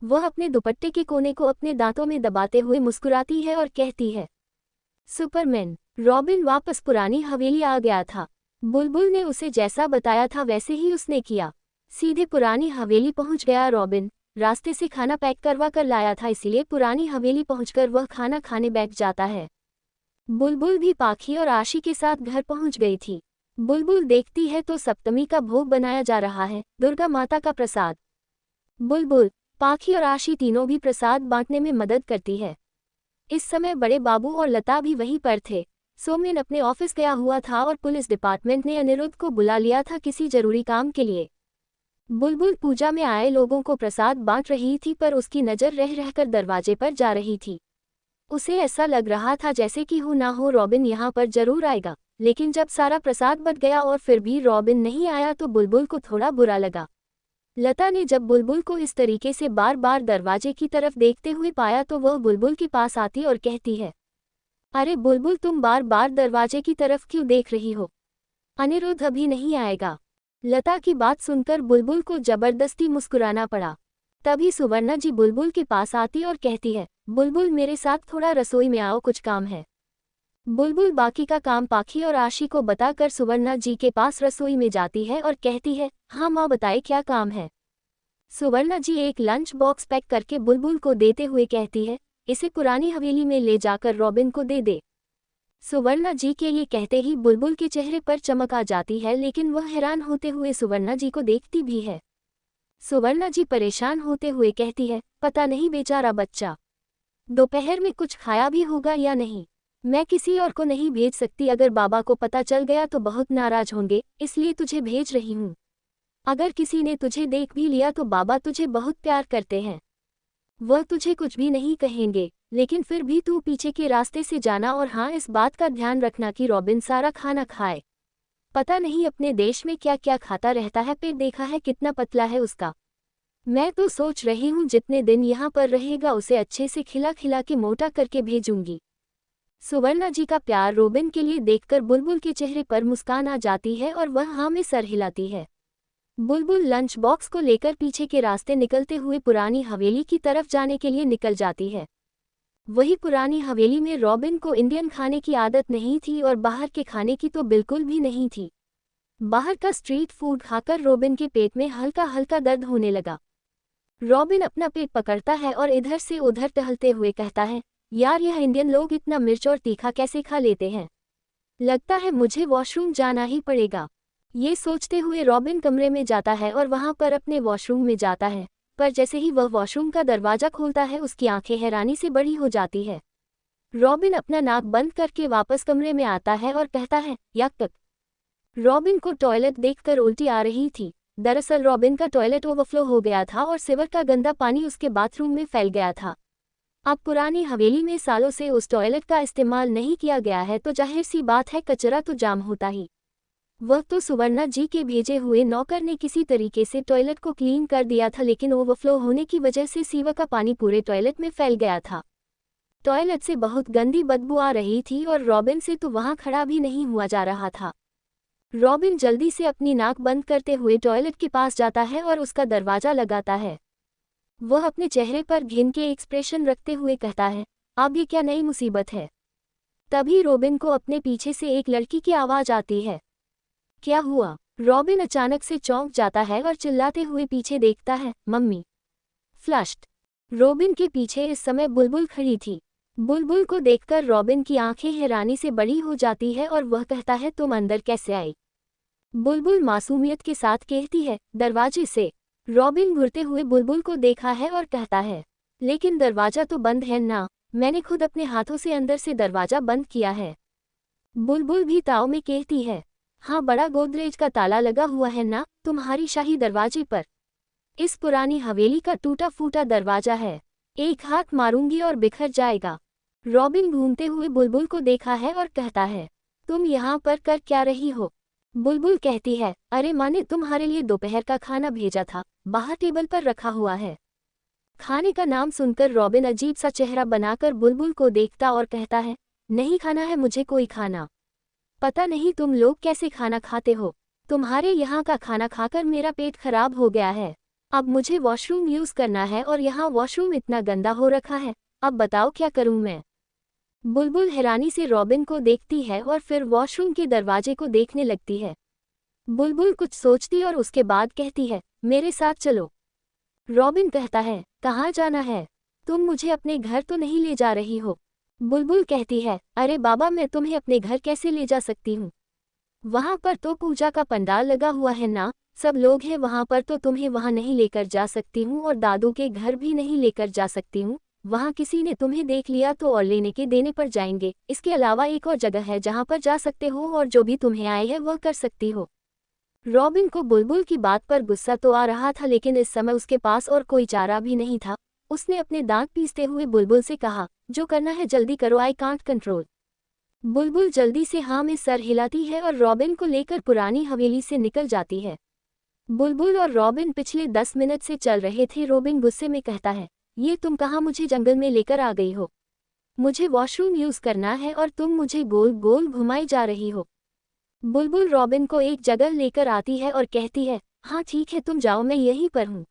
वह अपने दुपट्टे के कोने को अपने दांतों में दबाते हुए मुस्कुराती है और कहती है, सुपरमैन। रॉबिन वापस पुरानी हवेली आ गया था। बुलबुल ने उसे जैसा बताया था वैसे ही उसने किया। सीधे पुरानी हवेली पहुंच गया रॉबिन। रास्ते से खाना पैक करवा कर लाया था, इसीलिए पुरानी हवेली पहुंचकर वह खाना खाने बैठ जाता है। बुलबुल भी पाखी और आशी के साथ घर पहुंच गई थी। बुलबुल देखती है तो सप्तमी का भोग बनाया जा रहा है, दुर्गा माता का प्रसाद। बुलबुल, पाखी और आशी तीनों भी प्रसाद बांटने में मदद करती है। इस समय बड़े बाबू और लता भी वहीं पर थे। सोमेन अपने ऑफिस गया हुआ था और पुलिस डिपार्टमेंट ने अनिरुद्ध को बुला लिया था किसी जरूरी काम के लिए। बुलबुल पूजा में आए लोगों को प्रसाद बांट रही थी, पर उसकी नज़र रह रहकर दरवाजे पर जा रही थी। उसे ऐसा लग रहा था जैसे कि हो ना हो रॉबिन यहाँ पर जरूर आएगा, लेकिन जब सारा प्रसाद बट गया और फिर भी रॉबिन नहीं आया तो बुलबुल को थोड़ा बुरा लगा। लता ने जब बुलबुल को इस तरीके से बार बार दरवाजे की तरफ देखते हुए पाया तो वह बुलबुल के पास आती और कहती है, अरे बुलबुल, तुम बार बार दरवाजे की तरफ क्यों देख रही हो? अनिरुद्ध अभी नहीं आएगा। लता की बात सुनकर बुलबुल को जबरदस्ती मुस्कुराना पड़ा। तभी सुवर्णा जी बुलबुल के पास आती और कहती है, बुलबुल मेरे साथ थोड़ा रसोई में आओ, कुछ काम है। बुलबुल बाकी का काम पाखी और आशी को बताकर सुवर्णा जी के पास रसोई में जाती है और कहती है, हाँ माँ बताए क्या काम है। सुवर्णा जी एक लंच बॉक्स पैक करके बुलबुल को देते हुए कहती है, इसे पुरानी हवेली में ले जाकर रॉबिन को दे दे। सुवर्णा जी के ये कहते ही बुलबुल के चेहरे पर चमक आ जाती है, लेकिन वह हैरान होते हुए सुवर्णा जी को देखती भी है। सुवर्णा जी परेशान होते हुए कहती है, पता नहीं बेचारा बच्चा दोपहर में कुछ खाया भी होगा या नहीं। मैं किसी और को नहीं भेज सकती, अगर बाबा को पता चल गया तो बहुत नाराज होंगे, इसलिए तुझे भेज रही हूँ। अगर किसी ने तुझे देख भी लिया तो बाबा तुझे बहुत प्यार करते हैं, वह तुझे कुछ भी नहीं कहेंगे, लेकिन फिर भी तू पीछे के रास्ते से जाना और हाँ इस बात का ध्यान रखना कि रॉबिन सारा खाना खाए। पता नहीं अपने देश में क्या क्या खाता रहता है, पेट देखा है कितना पतला है उसका। मैं तो सोच रही हूँ जितने दिन यहाँ पर रहेगा उसे अच्छे से खिला खिला के मोटा करके भेजूंगी। सुवर्णा जी का प्यार रॉबिन के लिए देखकर बुलबुल के चेहरे पर मुस्कान आ जाती है और वह हाँ में सर हिलाती है। बुलबुल लंच बॉक्स को लेकर पीछे के रास्ते निकलते हुए पुरानी हवेली की तरफ जाने के लिए निकल जाती है। वही पुरानी हवेली में रॉबिन को इंडियन खाने की आदत नहीं थी और बाहर के खाने की तो बिल्कुल भी नहीं थी। बाहर का स्ट्रीट फूड खाकर रॉबिन के पेट में हल्का हल्का दर्द होने लगा। रॉबिन अपना पेट पकड़ता है और इधर से उधर टहलते हुए कहता है, यार यह इंडियन लोग इतना मिर्च और तीखा कैसे खा लेते हैं, लगता है मुझे वॉशरूम जाना ही पड़ेगा। ये सोचते हुए रॉबिन कमरे में जाता है और वहां पर अपने वॉशरूम में जाता है, पर जैसे ही वह वॉशरूम का दरवाजा खोलता है उसकी आंखें हैरानी से बड़ी हो जाती है। रॉबिन अपना नाक बंद करके वापस कमरे में आता है और कहता है, यक। रॉबिन को टॉयलेट देखकर उल्टी आ रही थी। दरअसल रॉबिन का टॉयलेट ओवरफ्लो हो गया था और सीवर का गंदा पानी उसके बाथरूम में फैल गया था। अब पुरानी हवेली में सालों से उस टॉयलेट का इस्तेमाल नहीं किया गया है तो जाहिर सी बात है कचरा तो जाम होता ही। वह तो सुवर्णा जी के भेजे हुए नौकर ने किसी तरीके से टॉयलेट को क्लीन कर दिया था, लेकिन ओवरफ्लो होने की वजह से सीवर का पानी पूरे टॉयलेट में फैल गया था। टॉयलेट से बहुत गंदी बदबू आ रही थी और रॉबिन से तो वहां खड़ा भी नहीं हुआ जा रहा था। रॉबिन जल्दी से अपनी नाक बंद करते हुए टॉयलेट के पास जाता है और उसका दरवाजा लगाता है। वह अपने चेहरे पर घिन के एक्सप्रेशन रखते हुए कहता है, अब ये क्या नई मुसीबत है। तभी रॉबिन को अपने पीछे से एक लड़की की आवाज आती है। क्या हुआ? रॉबिन अचानक से चौंक जाता है और चिल्लाते हुए पीछे देखता है, मम्मी। फ्लश्ड। रॉबिन के पीछे इस समय बुलबुल खड़ी थी। बुलबुल को देखकर रॉबिन की आंखें हैरानी से बड़ी हो जाती है और वह कहता है, तुम अंदर कैसे आई? बुलबुल मासूमियत के साथ कहती है, दरवाजे से। रॉबिन घूरते हुए बुलबुल को देखा है और कहता है, लेकिन दरवाजा तो बंद है ना, मैंने खुद अपने हाथों से अंदर से दरवाजा बंद किया है। बुलबुल भी ताव में कहती है, हाँ बड़ा गोदरेज का ताला लगा हुआ है ना तुम्हारी शाही दरवाजे पर। इस पुरानी हवेली का टूटा फूटा दरवाजा है, एक हाथ मारूंगी और बिखर जाएगा। रॉबिन घूमते हुए बुलबुल को देखा है और कहता है, तुम यहाँ पर कर क्या रही हो? बुलबुल कहती है, अरे माँ ने तुम्हारे लिए दोपहर का खाना भेजा था, बाहर टेबल पर रखा हुआ है। खाने का नाम सुनकर रॉबिन अजीब सा चेहरा बनाकर बुलबुल को देखता और कहता है, नहीं खाना है मुझे कोई खाना। पता नहीं तुम लोग कैसे खाना खाते हो, तुम्हारे यहाँ का खाना खाकर मेरा पेट खराब हो गया है। अब मुझे वॉशरूम यूज करना है और यहाँ वॉशरूम इतना गंदा हो रखा है, अब बताओ क्या करूँ मैं। बुलबुल हैरानी से रॉबिन को देखती है और फिर वॉशरूम के दरवाजे को देखने लगती है। बुलबुल कुछ सोचती और उसके बाद कहती है, मेरे साथ चलो। रॉबिन कहता है, कहाँ जाना है? तुम मुझे अपने घर तो नहीं ले जा रही हो? बुलबुल कहती है, अरे बाबा, मैं तुम्हें अपने घर कैसे ले जा सकती हूँ? वहाँ पर तो पूजा का पंडाल लगा हुआ है ना, सब लोग हैं वहाँ पर, तो तुम्हें वहाँ नहीं लेकर जा सकती हूँ और दादू के घर भी नहीं लेकर जा सकती हूँ। वहाँ किसी ने तुम्हें देख लिया तो और लेने के देने पर जाएंगे। इसके अलावा एक और जगह है जहाँ पर जा सकते हो और जो भी तुम्हें आए है वह कर सकती हो। रॉबिन को बुलबुल की बात पर गुस्सा तो आ रहा था, लेकिन इस समय उसके पास और कोई चारा भी नहीं था। उसने अपने दांत पीसते हुए बुलबुल से कहा, जो करना है जल्दी करो, आई कांट कंट्रोल। बुलबुल जल्दी से हाँ में सर हिलाती है और रॉबिन को लेकर पुरानी हवेली से निकल जाती है। बुलबुल और रॉबिन पिछले 10 मिनट से चल रहे थे। रॉबिन गुस्से में कहता है, ये तुम कहाँ मुझे जंगल में लेकर आ गई हो? मुझे वॉशरूम यूज करना है और तुम मुझे गोल गोल घुमाई जा रही हो। बुलबुल रॉबिन को एक जगह लेकर आती है और कहती है, हाँ ठीक है, तुम जाओ, मैं यहीं पर हूँ।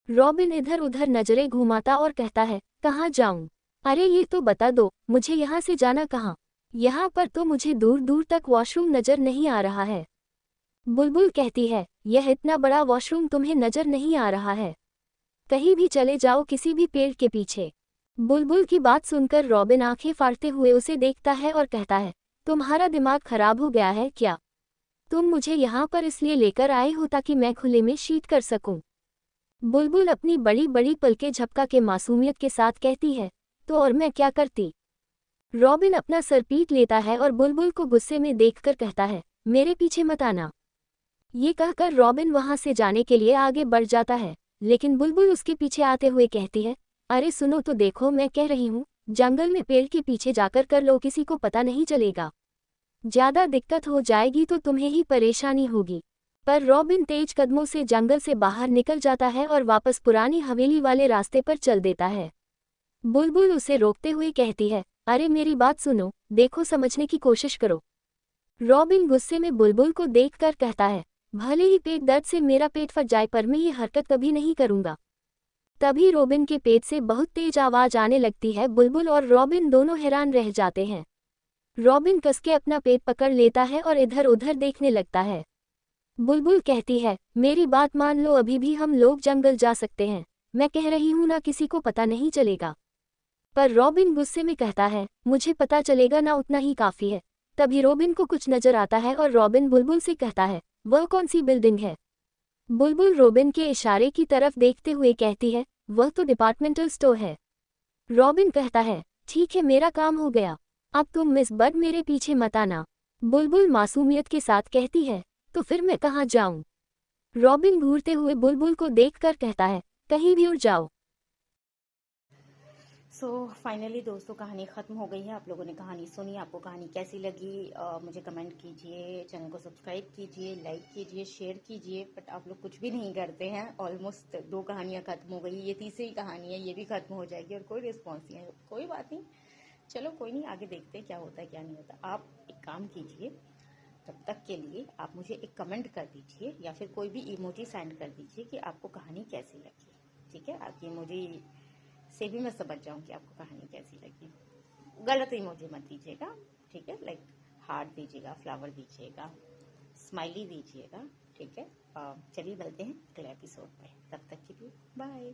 रॉबिन इधर उधर नजरें घुमाता और कहता है, कहाँ जाऊँ? अरे ये तो बता दो, मुझे यहाँ से जाना कहाँ? यहाँ पर तो मुझे दूर दूर तक वॉशरूम नजर नहीं आ रहा है। बुलबुल कहती है, यह इतना बड़ा वॉशरूम तुम्हें नजर नहीं आ रहा है? कहीं भी चले जाओ, किसी भी पेड़ के पीछे। बुलबुल की बात सुनकर रॉबिन आंखें फाड़ते हुए उसे देखता है और कहता है, तुम्हारा दिमाग खराब हो गया है क्या? तुम मुझे यहाँ पर इसलिए लेकर आए हो ताकि मैं खुले में शीट कर सकूं? बुलबुल अपनी बड़ी बड़ी पलकें झपका के मासूमियत के साथ कहती है, तो और मैं क्या करती? रॉबिन अपना सर पीट लेता है और बुलबुल को गुस्से में देखकर कहता है, मेरे पीछे मत आना। ये कहकर रॉबिन वहां से जाने के लिए आगे बढ़ जाता है, लेकिन बुलबुल उसके पीछे आते हुए कहती है, अरे सुनो तो, देखो मैं कह रही हूँ, जंगल में पेड़ के पीछे जाकर कर लो, किसी को पता नहीं चलेगा। ज्यादा दिक्कत हो जाएगी तो तुम्हें ही परेशानी होगी। पर रॉबिन तेज कदमों से जंगल से बाहर निकल जाता है और वापस पुरानी हवेली वाले रास्ते पर चल देता है। बुलबुल उसे रोकते हुए कहती है, अरे मेरी बात सुनो, देखो, समझने की कोशिश करो। रॉबिन गुस्से में बुलबुल को देखकर कहता है, भले ही पेट दर्द से मेरा पेट फट जाए पर मैं ये हरकत कभी नहीं करूंगा। तभी रॉबिन के पेट से बहुत तेज आवाज आने लगती है। बुलबुल और रॉबिन दोनों हैरान रह जाते हैं। रॉबिन कसके अपना पेट पकड़ लेता है और इधर उधर देखने लगता है। बुलबुल कहती है, मेरी बात मान लो, अभी भी हम लोग जंगल जा सकते हैं। मैं कह रही हूं ना, किसी को पता नहीं चलेगा। पर रॉबिन गुस्से में कहता है, मुझे पता चलेगा ना, उतना ही काफी है। तभी रॉबिन को कुछ नजर आता है और रॉबिन बुलबुल से कहता है, वह कौन सी बिल्डिंग है? बुलबुल रॉबिन के इशारे की तरफ देखते हुए कहती है, वह तो डिपार्टमेंटल स्टोर है। रॉबिन कहता है, ठीक है, मेरा काम हो गया। अब तुम मिस बर्ड मेरे पीछे मत आना। बुलबुल मासूमियत के साथ कहती है, तो फिर मैं कहाँ जाऊं? रॉबिन घूरते हुए बुलबुल को देखकर कहता है, कहीं भी उड़ जाओ। सो फाइनली दोस्तों, कहानी ख़त्म हो गई है। आप लोगों ने कहानी सुनी, आपको कहानी कैसी लगी? मुझे कमेंट कीजिए, चैनल को सब्सक्राइब कीजिए, लाइक कीजिए, शेयर कीजिए। बट आप लोग कुछ भी नहीं करते हैं। ऑलमोस्ट 2 कहानियाँ ख़त्म हो गई, ये तीसरी कहानी है, ये भी ख़त्म हो जाएगी और कोई रिस्पॉन्स नहीं है। कोई बात नहीं, चलो कोई नहीं, आगे देखते हैं क्या होता है क्या नहीं होता। आप एक काम कीजिए, तब तक के लिए आप मुझे एक कमेंट कर दीजिए या फिर कोई भी इमोजी सेंड कर दीजिए कि आपको कहानी कैसी लगी। ठीक है, आपकी इमोजी से भी मैं समझ जाऊं कि आपको कहानी कैसी लगी। गलत इमोजी मत दीजिएगा, ठीक है? लाइक हार्ट दीजिएगा, फ्लावर दीजिएगा, स्माइली दीजिएगा, ठीक है? चलिए मिलते हैं अगले एपिसोड में, तब तक के लिए बाय।